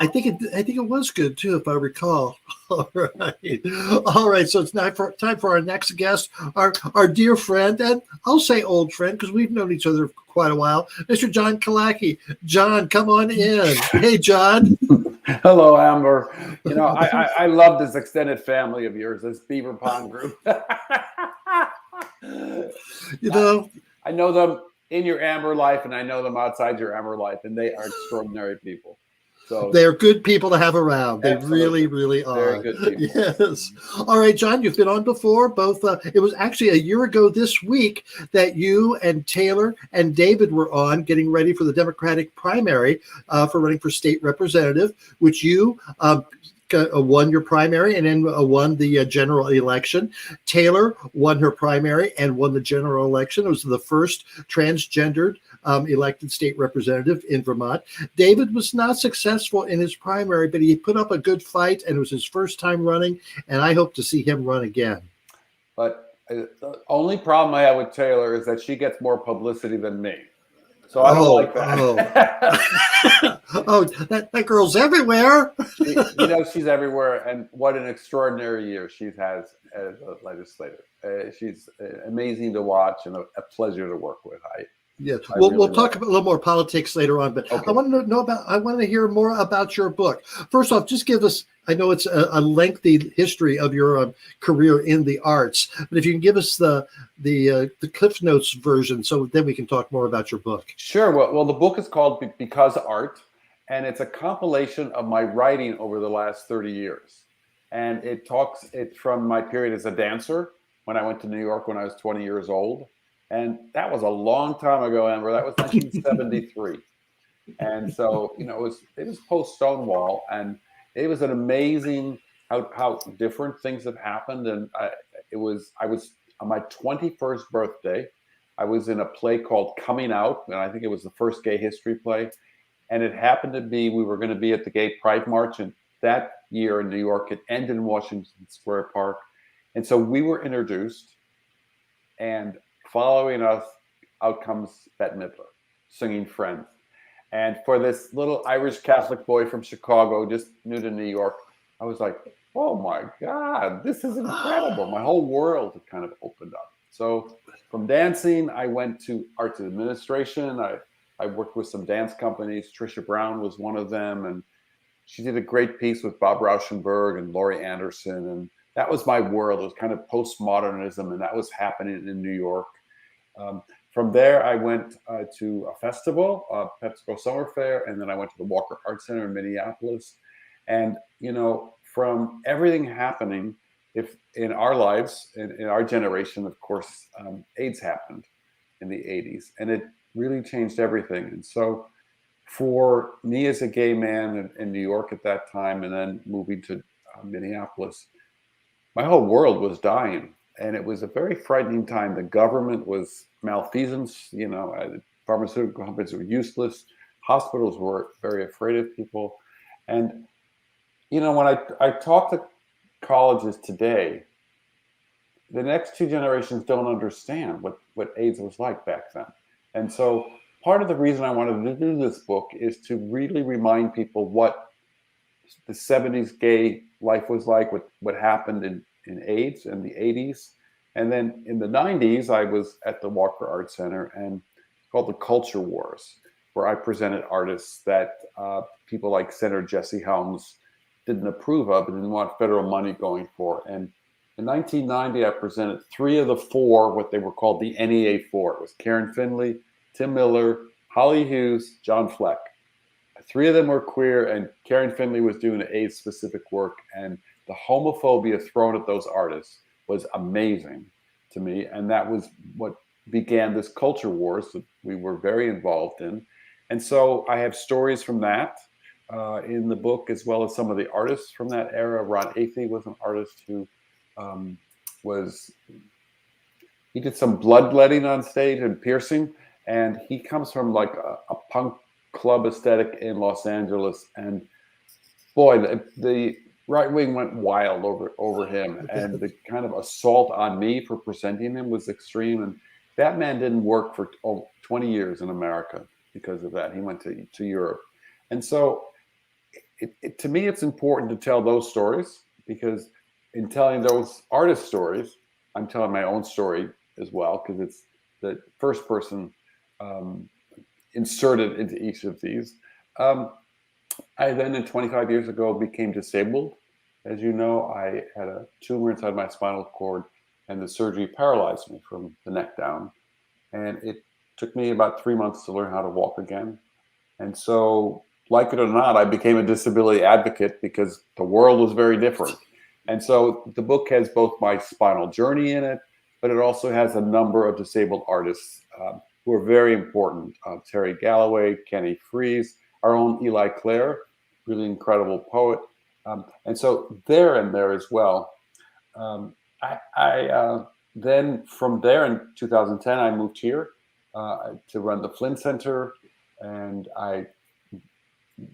I think it was good too, if I recall. All right. So it's time for our next guest, our dear friend, and I'll say old friend because we've known each other for quite a while, Mr. John Killacky. John, come on in. Hey, John. Hello, Amber. You know, I love this extended family of yours, this Beaver Pond group. I know them in your Amber life, and I know them outside your Amber life, and they are extraordinary people. So they're good people to have around. They absolutely. really are. Very good people. Yes. All right, John, you've been on before. Both. It was actually a year ago this week that you and Taylor and David were on getting ready for the Democratic primary for running for state representative, which you won your primary and then won the general election. Taylor won her primary and won the general election. It was the first transgendered elected state representative in Vermont. David was not successful in his primary, but he put up a good fight, and it was his first time running, and I hope to see him run again. But the only problem I have with Taylor is that she gets more publicity than me. So I don't like that. That girl's everywhere. You know, she's everywhere, and what an extraordinary year she has as a legislator. She's amazing to watch and a pleasure to work with. We'll talk a little more politics later on, but okay. I want to hear more about your book. First off, just give us, I know it's a lengthy history of your career in the arts, but if you can give us the Cliff Notes version, so then we can talk more about your book. Sure. Well, the book is called Because Art, and it's a compilation of my writing over the last 30 years. And it's from my period as a dancer when I went to New York when I was 20 years old. And that was a long time ago, Amber. That was 1973. And so, you know, it was post Stonewall, and it was an amazing how different things have happened. And I was on my 21st birthday. I was in a play called Coming Out, and I think it was the first gay history play. And it happened to be, we were going to be at the Gay Pride March, and that year in New York, it ended in Washington Square Park. And so we were introduced, and following us, out comes Bette Midler, singing Friends. And for this little Irish Catholic boy from Chicago, just new to New York, I was like, oh my God, this is incredible. My whole world had kind of opened up. So from dancing, I went to arts administration. I worked with some dance companies. Trisha Brown was one of them. And she did a great piece with Bob Rauschenberg and Laurie Anderson. And that was my world. It was kind of postmodernism, and that was happening in New York. From there, I went to a festival, PepsiCo Summer Fair, and then I went to the Walker Art Center in Minneapolis. And, you know, from everything happening in our lives, in our generation, of course, AIDS happened in the 80s, and it really changed everything. And so for me as a gay man in New York at that time, and then moving to Minneapolis, my whole world was dying. And it was a very frightening time. The government was malfeasance, you know, pharmaceutical companies were useless. Hospitals were very afraid of people. And, you know, when I talk to colleges today, the next two generations don't understand what AIDS was like back then. And so part of the reason I wanted to do this book is to really remind people what the 70s gay life was like, what happened in AIDS in the 80s. And then in the 90s, I was at the Walker Art Center, and it's called the Culture Wars, where I presented artists that people like Senator Jesse Helms didn't approve of and didn't want federal money going for. And in 1990, I presented 3 of the 4, what they were called the NEA 4. It was Karen Finley, Tim Miller, Holly Hughes, John Fleck. 3 of them were queer, and Karen Finley was doing AIDS-specific work, and the homophobia thrown at those artists was amazing to me. And that was what began this culture wars that we were very involved in. And so I have stories from that in the book, as well as some of the artists from that era. Ron Athey was an artist who he did some bloodletting on stage and piercing. And he comes from like a punk club aesthetic in Los Angeles. And boy, right wing went wild over him, and the kind of assault on me for presenting him was extreme. And that man didn't work for 20 years in America because of that. He went to Europe, and so to me, it's important to tell those stories, because in telling those artist stories, I'm telling my own story as well, because it's the first person inserted into each of these. I then, 25 years ago, became disabled. As you know, I had a tumor inside my spinal cord, and the surgery paralyzed me from the neck down. And it took me about 3 months to learn how to walk again. And so, like it or not, I became a disability advocate because the world was very different. And so the book has both my spinal journey in it, but it also has a number of disabled artists who are very important. Terry Galloway, Kenny Freeze, our own Eli Clare, really incredible poet. And so they're in there as well. Then from there in 2010, I moved here to run the Flynn Center, and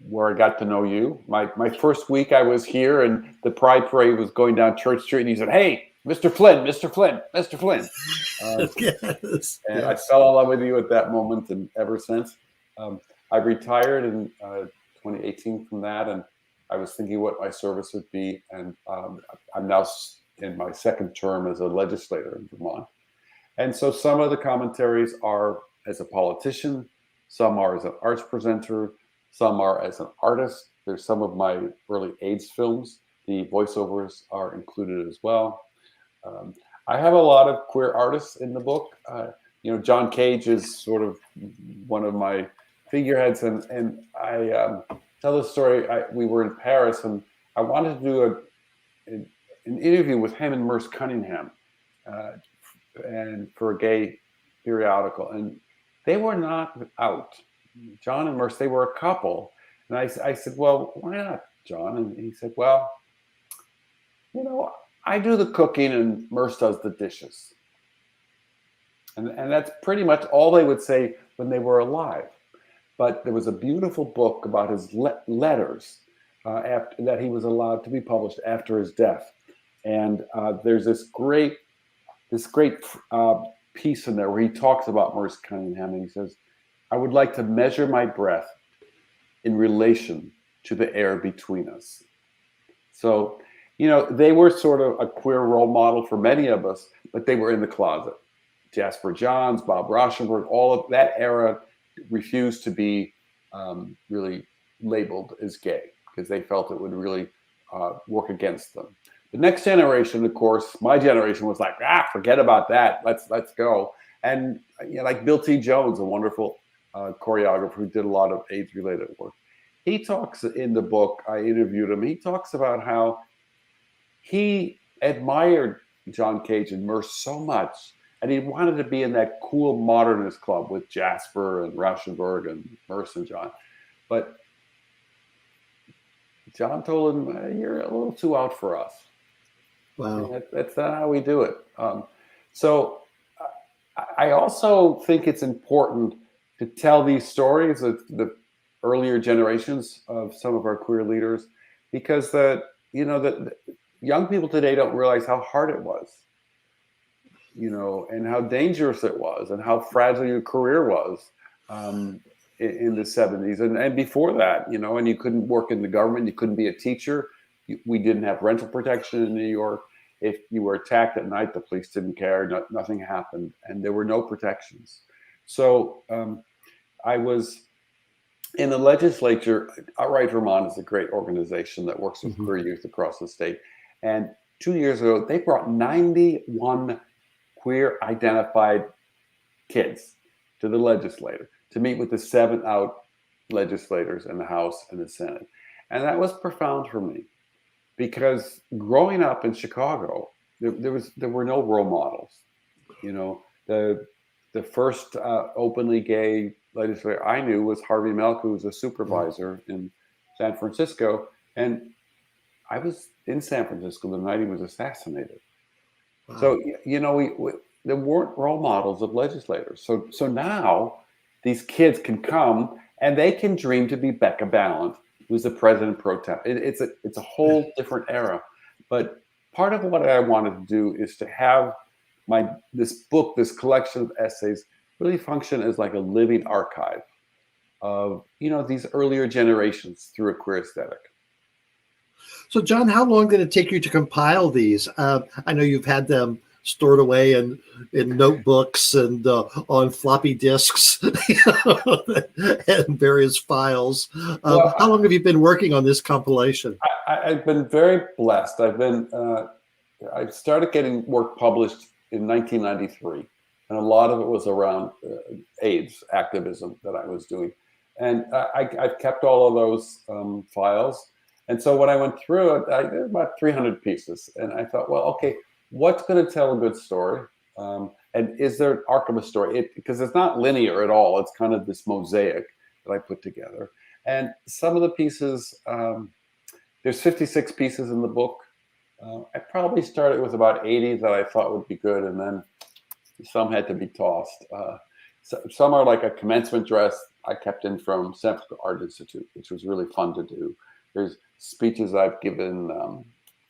where I got to know you. My first week I was here, and the Pride Parade was going down Church Street, and he said, "Hey, Mr. Flynn, Mr. Flynn, Mr. Flynn." Yes. And I fell in love with you at that moment, and ever since. I retired in 2018 from that, and I was thinking what my service would be, and I'm now in my second term as a legislator in Vermont. And so some of the commentaries are as a politician, some are as an arts presenter, some are as an artist. There's some of my early AIDS films. The voiceovers are included as well. I have a lot of queer artists in the book. John Cage is sort of one of my figureheads, and I tell the story. We were in Paris, and I wanted to do an interview with him and Merce Cunningham, and for a gay periodical, and they were not out. John and Merce, they were a couple, and I said, "Well, why not, John?" And he said, "Well, I do the cooking and Merce does the dishes," and that's pretty much all they would say when they were alive. But there was a beautiful book about his letters that he was allowed to be published after his death. And there's this great piece in there where he talks about Merce Cunningham, and he says, "I would like to measure my breath in relation to the air between us." So, they were sort of a queer role model for many of us, but they were in the closet. Jasper Johns, Bob Rauschenberg, all of that era refused to be really labeled as gay because they felt it would really work against them. The next generation, of course, my generation was like, forget about that. Let's go. And like Bill T. Jones, a wonderful choreographer who did a lot of AIDS-related work. He talks in the book, I interviewed him, he talks about how he admired John Cage and Merce so much, and he wanted to be in that cool modernist club with Jasper and Rauschenberg and Merce and John. But John told him, "You're a little too out for us." Wow. That's not how we do it. So I also think it's important to tell these stories of the earlier generations of some of our queer leaders, because the young people today don't realize how hard it was, and how dangerous it was, and how fragile your career was in the 70s and before that, and you couldn't work in the government, you couldn't be a teacher. We didn't have rental protection in New York. If you were attacked at night, the police didn't care. Nothing happened, and there were no protections. So I was in the legislature. Outright Vermont is a great organization that works with queer youth across the state. And 2 years ago, they brought 91 queer identified kids to the legislature to meet with the 7 out legislators in the House and the Senate. And that was profound for me, because growing up in Chicago, there were no role models. The first openly gay legislator I knew was Harvey Milk, who was a supervisor in San Francisco, and I was in San Francisco the night he was assassinated. Wow. So there weren't role models of legislators. So now these kids can come and they can dream to be Becca Ballant, who's the president pro tem. It's a whole different era. But part of what I wanted to do is to have this book, this collection of essays, really function as like a living archive of these earlier generations through a queer aesthetic. So, John, how long did it take you to compile these? I know you've had them stored away in notebooks and on floppy disks and various files. How long have you been working on this compilation? I've been very blessed. I started getting work published in 1993, and a lot of it was around AIDS activism that I was doing. And I've kept all of those files. And so when I went through it, there were about 300 pieces. And I thought, well, okay, what's going to tell a good story? And is there an arc of a story? Because it's not linear at all. It's kind of this mosaic that I put together. And some of the pieces, there's 56 pieces in the book. I probably started with about 80 that I thought would be good. And then some had to be tossed. Some are like a commencement dress I kept in from San Francisco Art Institute, which was really fun to do. There's speeches I've given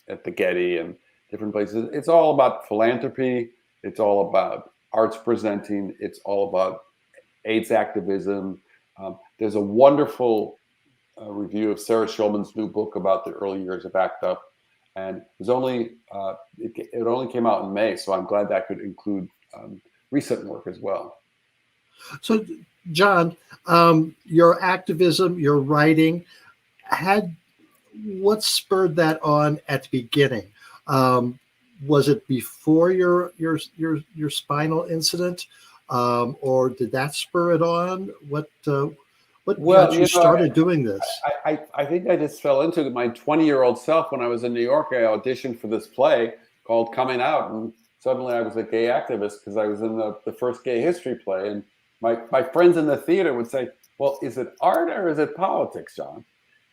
at the Getty and different places. It's all about philanthropy. It's all about arts presenting. It's all about AIDS activism. There's a wonderful review of Sarah Schulman's new book about the early years of ACT UP. And it only came out in May, so I'm glad that could include recent work as well. So, John, your activism, your writing, what spurred that on at the beginning? Was it before your spinal incident, or did that spur it on? What got you started doing this? I think I just fell into it. My 20-year-old self, when I was in New York, I auditioned for this play called Coming Out, and suddenly I was a gay activist because I was in the first gay history play. And my friends in the theater would say, well, is it art or is it politics, John?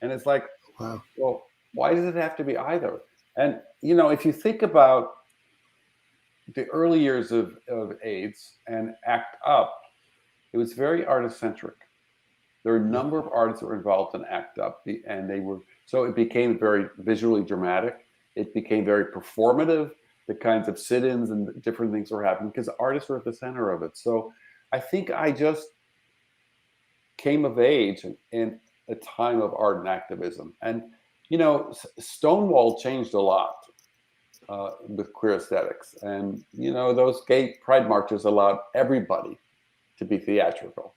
And it's like, wow. Well, why does it have to be either? And, if you think about the early years of AIDS and ACT UP, it was very artist-centric. There were a number of artists that were involved in ACT UP, and so it became very visually dramatic. It became very performative. The kinds of sit-ins and different things were happening because artists were at the center of it. So I think I just came of age in a time of art and activism. And, Stonewall changed a lot with queer aesthetics. And, those gay pride marches allowed everybody to be theatrical,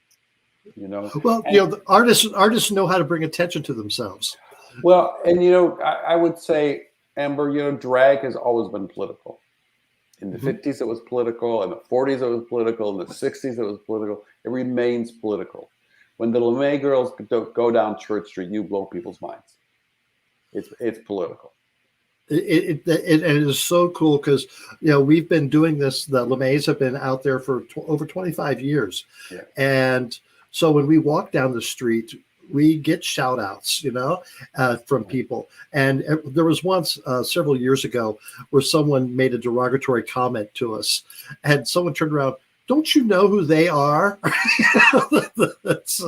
Well, the artists know how to bring attention to themselves. Well, and, I would say, Amber, drag has always been political. In the 50s, it was political. In the 40s, it was political. In the 60s, it was political. It remains political. When the LeMay girls go down Church Street, you blow people's minds. It's political. It is so cool because, we've been doing this. The LeMays have been out there for over 25 years. Yeah. And so when we walk down the street, we get shout outs, from people. And there was once several years ago where someone made a derogatory comment to us and someone turned around, don't you know who they are? It's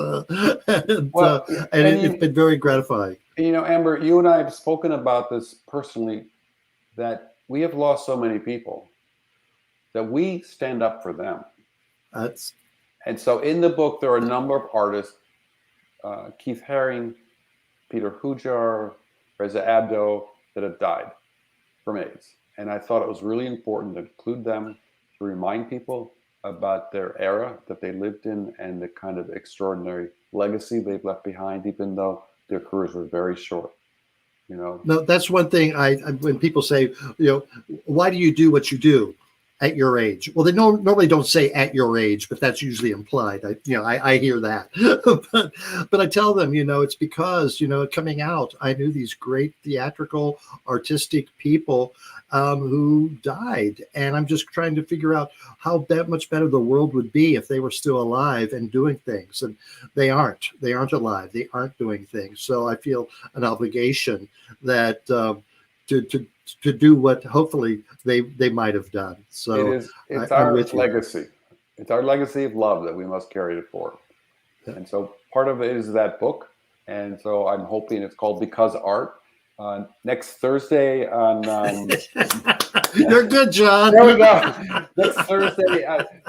been very gratifying. Amber, you and I have spoken about this personally, that we have lost so many people that we stand up for them. And so in the book, there are a number of artists, Keith Haring, Peter Hujar, Reza Abdo, that have died from AIDS. And I thought it was really important to include them, to remind people about their era that they lived in and the kind of extraordinary legacy they've left behind, even though their careers were very short. No, that's one thing when people say, why do you do what you do at your age? Well, they normally don't say at your age, but that's usually implied. I hear that. but I tell them, it's because, coming out, I knew these great theatrical, artistic people who died. And I'm just trying to figure out how much better the world would be if they were still alive and doing things. And they aren't. They aren't alive. They aren't doing things. So I feel an obligation that to do what hopefully they might have done. So it's our legacy. It's our legacy of love that we must carry it forward. Yeah. And so part of it is that book. And so I'm hoping it's called Because Art. Next Thursday on You're good, John. There we go. Next Thursday,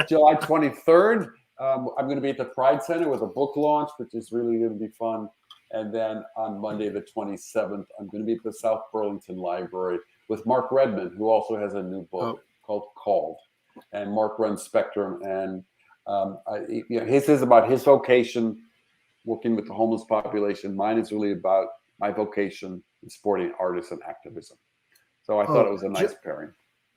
July 23rd, I'm going to be at the Pride Center with a book launch, which is really going to be fun. And then on Monday, the 27th, I'm going to be at the South Burlington Library with Mark Redmond, who also has a new book called. And Mark runs Spectrum, and his is about his vocation, working with the homeless population. Mine is really about my vocation in supporting artists and activism. So I thought it was a nice pairing.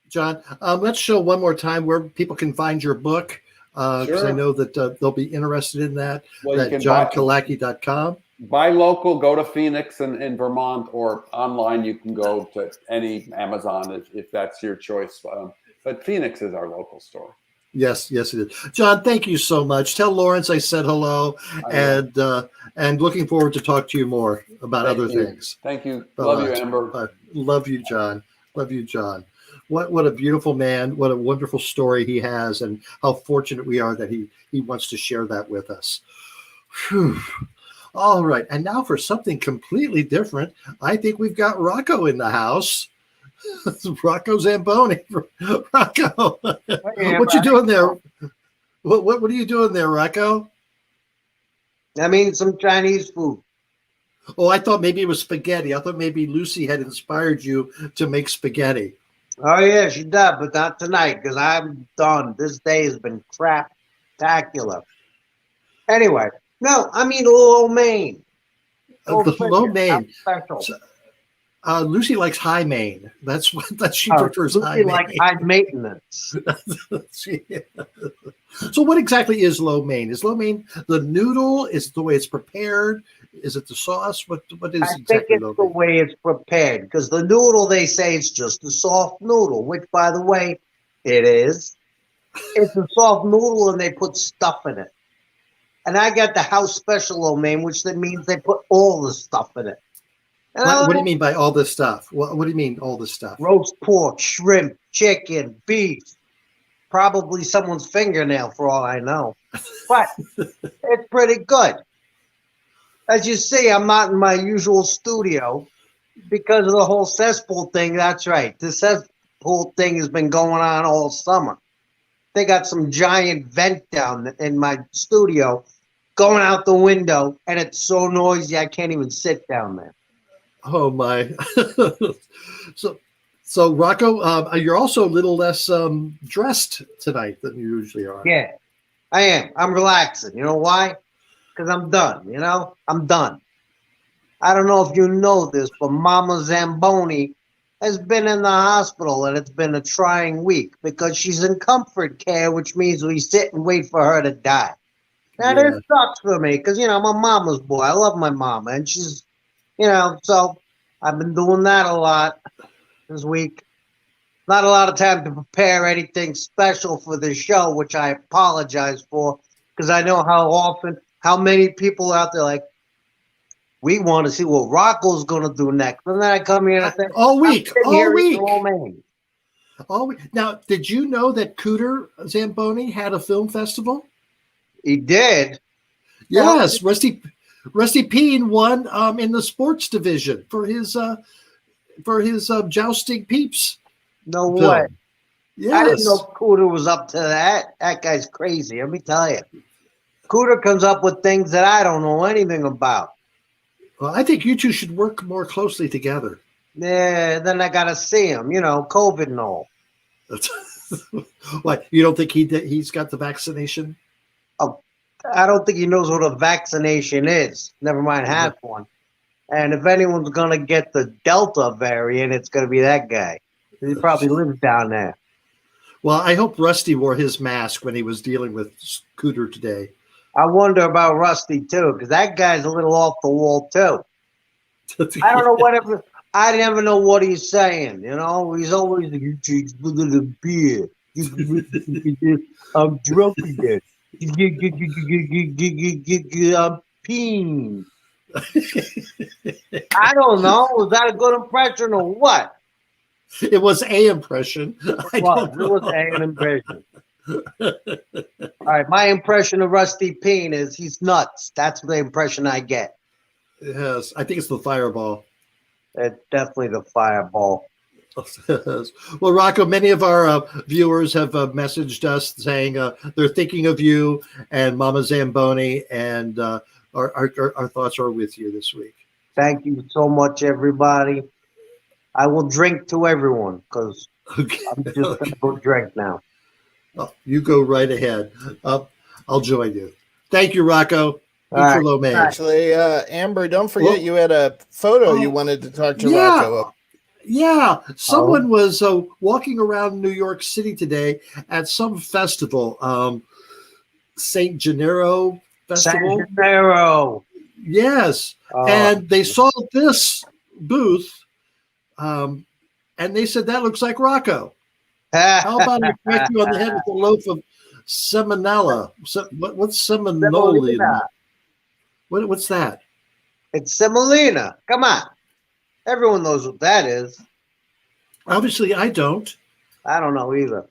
John, let's show one more time where people can find your book, because I know that they'll be interested in that. Well, at JohnKillacky.com. Buy local, go to Phoenix in Vermont, or online you can go to any Amazon if that's your choice. But Phoenix is our local store. Yes, it is. John, thank you so much. Tell Lawrence I said hello, and looking forward to talk to you more about other things. Thank you. Love you, Amber. Love you, John. Love you, John. What a beautiful man. What a wonderful story he has, and how fortunate we are that he wants to share that with us. Whew. All right. And now for something completely different, I think we've got Rocco in the house. Rocco Zamboni. Rocco, what you doing there? What are you doing there, Rocco? I'm eating some Chinese food. Oh, I thought maybe it was spaghetti. I thought maybe Lucy had inspired you to make spaghetti. Oh, yeah, she did, but not tonight, because I'm done. This day has been crap-tacular. Anyway, no, I'm eating lo mein. The lo mein. Special. Lucy likes high main. That's what she prefers. Lucy high main. like high maintenance. So what exactly is lo mein? Is lo mein the noodle? Is it the way it's prepared? Is it the sauce? What is I exactly think it's lo the mein? way it's prepared, because the noodle, they say it's just a soft noodle, which, by the way, it is. It's a soft noodle, and they put stuff in it. And I got the house special lo mein, which that means they put all the stuff in it. What do you mean by all this stuff? What do you mean all this stuff? Roast pork, shrimp, chicken, beef, probably someone's fingernail for all I know. But it's pretty good. As you see, I'm not in my usual studio because of the whole cesspool thing. That's right. The cesspool thing has been going on all summer. They got some giant vent down in my studio going out the window, and it's so noisy I can't even sit down there. Oh my! So Rocco, you're also a little less dressed tonight than you usually are. Yeah, I am. I'm relaxing. You know why? Because I'm done. I'm done. I don't know if you know this, but Mama Zamboni has been in the hospital, and it's been a trying week because she's in comfort care, which means we sit and wait for her to die. Now, this sucks for me because, I'm a mama's boy. I love my mama, and she's, so I've been doing that a lot this week. Not a lot of time to prepare anything special for the show, which I apologize for, because I know how many people out there like, we want to see what Rocco's going to do next. And then I come here and I think, all week. Now, did you know that Cooter Zamboni had a film festival? He did? Yes. Rusty Peen won in the sports division for his Jousting Peeps. No film. way. Yes. I didn't know Cooter was up to that. That guy's crazy. Let me tell you. Cooter comes up with things that I don't know anything about. Well, I think you two should work more closely together. Yeah, then I got to see him, COVID and all. What, you don't think he's got the vaccination? Oh, I don't think he knows what a vaccination is. Never mind, has one. And if anyone's going to get the Delta variant, it's going to be that guy. He probably lives down there. Well, I hope Rusty wore his mask when he was dealing with Cooter today. I wonder about Rusty, too, because that guy's a little off the wall, too. I don't know I never know what he's saying, He's always like, you take a little beer. I'm drunk again. I'm Peen. I don't know. Was that a good impression or what? It was a impression. It was an impression. All right, my impression of Rusty Peen is he's nuts. That's the impression I get. Yes, I think it's the fireball. It's definitely the fireball. Well, Rocco, many of our viewers have messaged us saying they're thinking of you and Mama Zamboni, and our thoughts are with you this week. Thank you so much, everybody. I will drink to everyone because I'm just going to go drink now. Oh, you go right ahead. I'll join you. Thank you, Rocco. Actually, Amber, don't forget you had a photo you wanted to talk to Rocco about. Yeah, someone was walking around New York City today at some festival, St. Gennaro Festival. St. Gennaro. Yes, and they saw this booth, and they said, that looks like Rocco. How about I crack you on the head with a loaf of seminella? What's semolina? What's that? It's semolina. Come on. Everyone knows what that is. Obviously, I don't. I don't know either.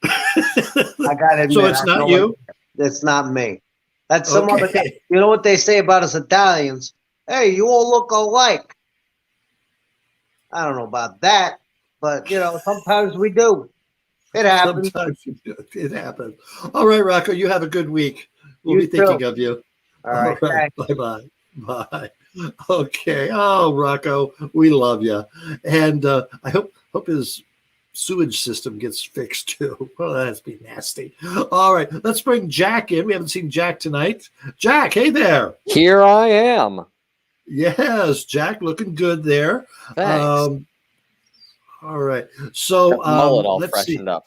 I got to admit. So it's not you? It's not me. That's some other guy. You know what they say about us Italians? Hey, you all look alike. I don't know about that, but, sometimes we do. It happens. Sometimes it happens. All right, Rocco, you have a good week. We'll be thinking of you. All right. Bye-bye. Bye. Okay. Oh, Rocco, we love you. And I hope his sewage system gets fixed too. Well, that'd be nasty. All right. Let's bring Jack in. We haven't seen Jack tonight. Jack, hey there. Here I am. Yes, Jack, looking good there. Thanks. All right. So mullet all let's freshened see. up.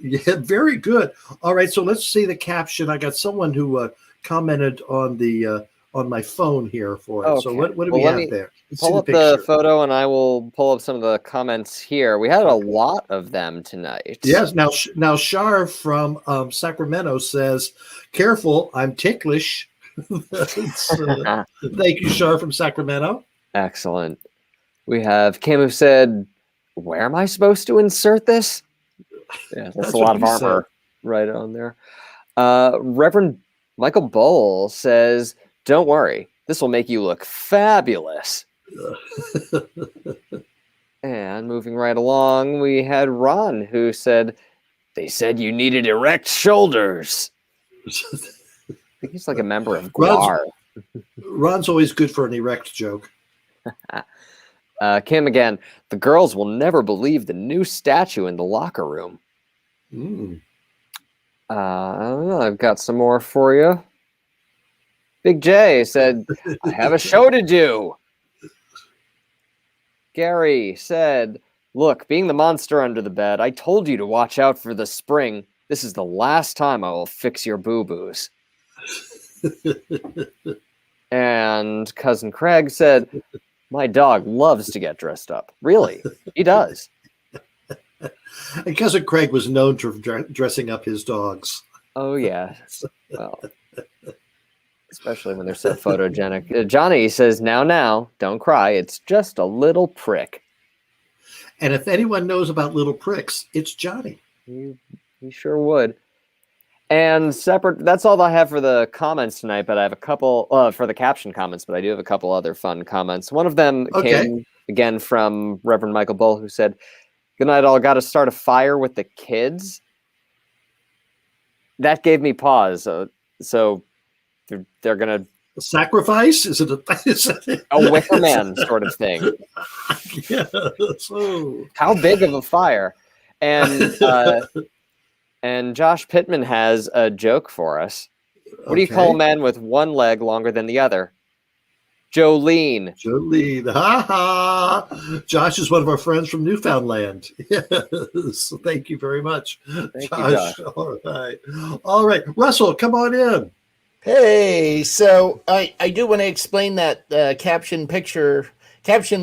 Yeah, very good. All right. So let's see the caption. I got someone who commented on the on my phone here for it. Okay. So what do we have there? Let's see pull up the photo, and I will pull up some of the comments here. We had a lot of them tonight. Yes. Now Shar from Sacramento says, "Careful, I'm ticklish." Thank you, Shar from Sacramento. Excellent. We have Kim who said, "Where am I supposed to insert this?" Yeah, that's a lot of armor right on there. Reverend Michael Bull says, "Don't worry, this will make you look fabulous." And moving right along, we had Ron who said, "They said you needed erect shoulders." I think he's like a member of GWAR. Ron's always good for an erect joke. Kim again, "The girls will never believe the new statue in the locker room." I've got some more for you. Big J said, "I have a show to do." Gary said, "Look, being the monster under the bed, I told you to watch out for the spring. This is the last time I will fix your boo-boos." And Cousin Craig said, "My dog loves to get dressed up." Really? He does. And Cousin Craig was known for dressing up his dogs. Oh, yeah. Well, especially when they're so photogenic. Johnny says, now, don't cry. It's just a little prick. And if anyone knows about little pricks, it's Johnny. You sure would. And that's all I have for the comments tonight, but I have a couple for the caption comments, but I do have a couple other fun comments. One of them came again from Reverend Michael Bull, who said, "Good night, all. Got to start a fire with the kids." That gave me pause. So they're going to sacrifice? Is it a Wicker Man sort of thing? Yes. Oh. How big of a fire? And and Josh Pittman has a joke for us. What do you call a man with one leg longer than the other? Jolene. Jolene. Ha ha. Josh is one of our friends from Newfoundland. Yes. Thank you very much. Thank you, Josh. All right. All right. Russell, come on in. Hey, so I do want to explain that caption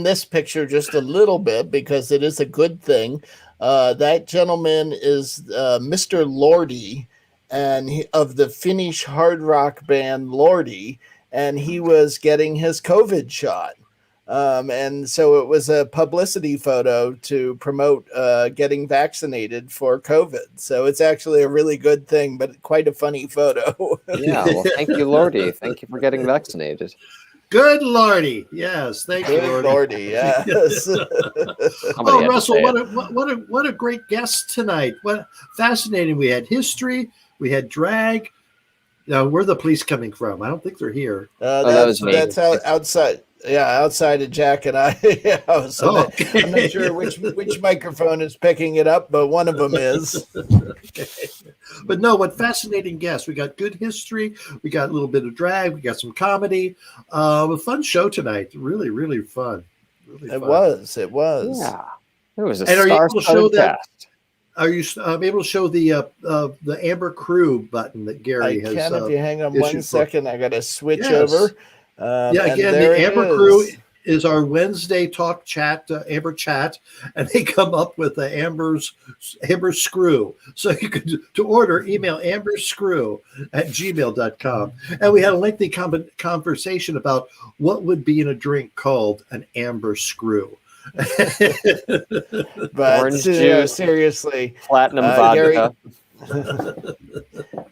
this picture just a little bit because it is a good thing. That gentleman is Mr. Lordi, and of the Finnish hard rock band Lordi, and he was getting his COVID shot. And so it was a publicity photo to promote getting vaccinated for COVID. So it's actually a really good thing, but quite a funny photo. Yeah, well, thank you, Lordi. Thank you for getting vaccinated. Good Lordy. Yes. Thank you, Good Lordy. Lordy. Yes. Oh, Russell, what a great guest tonight. What fascinating. We had history. We had drag. Now, where are the police coming from? I don't think they're here. That's outside. Yeah, outside of Jack and I. Okay. I'm not sure which microphone is picking it up, but one of them is. Okay. But no, what fascinating guests. We got good history. We got a little bit of drag. We got some comedy. A fun show tonight. Really, really fun. Really fun. It was. Yeah. It was a and are you able to show that? cast. Are you able to show the Amber Crew button that Gary has? I can if you hang on 1 second. I got to switch Yes. over. Again, the Amber Crew is our Wednesday talk chat, Amber Chat, and they come up with the Amber Screw. So you could, to order, email amberscrew@gmail.com. And we had a lengthy conversation about what would be in a drink called an Amber Screw. But Orange juice, seriously, platinum vodka.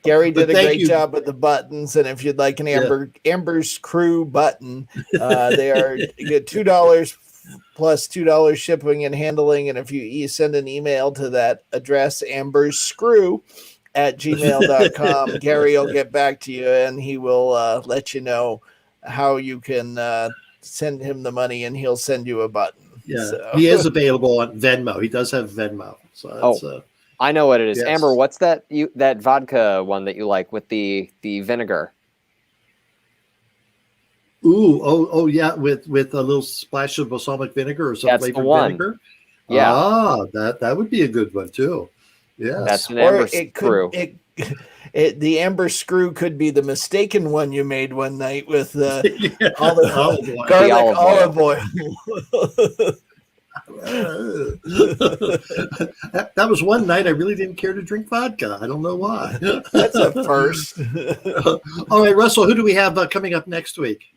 Gary did a great job with the buttons, and if you'd like an Amber's Crew button, they are you get $2 plus $2 shipping and handling. And if you send an email to that address, amberscrew@gmail.com, Gary will get back to you and he will let you know how you can send him the money, and he'll send you a button. Yeah, so. He is available on Venmo. He does have Venmo. So that's, I know what it is. Yes. Amber, what's that vodka one that you like with the vinegar? Oh yeah, with a little splash of balsamic vinegar or some That's flavored the one. vinegar. Yeah. That would be a good one too. Yeah, That's an Amber Screw. The Amber Screw could be the mistaken one you made one night with all the garlic olive oil. That was one night I really didn't care to drink vodka. I don't know why. That's a first. All right, Russell, who do we have coming up next week?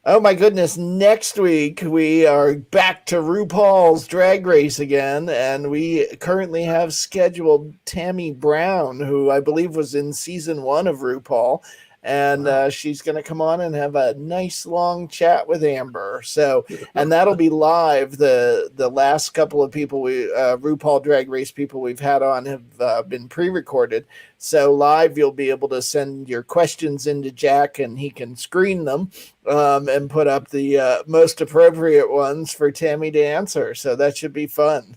Oh my goodness, next week we are back to RuPaul's Drag Race again, and we currently have scheduled Tammy Brown, who I believe was in season 1 of RuPaul, and she's going to come on and have a nice long chat with Amber. So, and that'll be live. The last couple of people RuPaul Drag Race people we've had on have been pre-recorded. So live, you'll be able to send your questions into Jack, and he can screen them and put up the most appropriate ones for Tammy to answer. So that should be fun.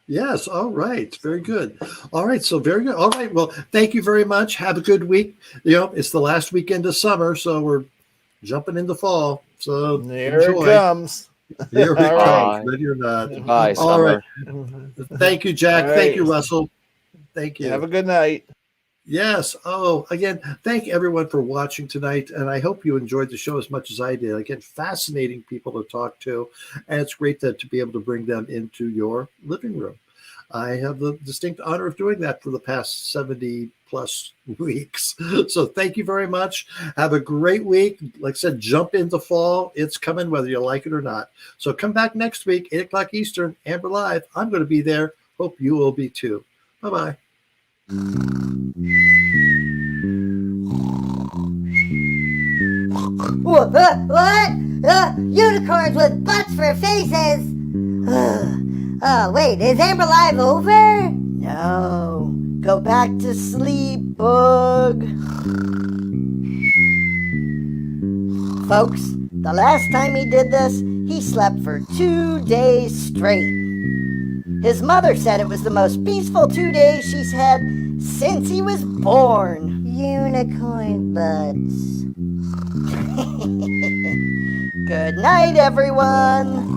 Yes. All right. Very good. All right. So very good. All right. Well, thank you very much. Have a good week. It's the last weekend of summer, so we're jumping into fall. So here enjoy. It comes. Here it comes. Ready or not. Bye, all right. summer. Thank you, Jack. All right. Thank you, Russell. Thank you. Have a good night. Yes. Oh, again, thank everyone for watching tonight. And I hope you enjoyed the show as much as I did. Again, fascinating people to talk to. And it's great to be able to bring them into your living room. I have the distinct honor of doing that for the past 70 plus weeks. So thank you very much. Have a great week. Like I said, jump into fall. It's coming whether you like it or not. So come back next week, 8 o'clock Eastern, Amber Live. I'm going to be there. Hope you will be too. Bye-bye. What? Unicorns with butts for faces. Oh, wait, is Amber Live over? No. Go back to sleep, Bug. Folks, the last time he did this, he slept for 2 days straight. His mother said it was the most peaceful 2 days she's had since he was born. Unicorn butts. Good night, everyone.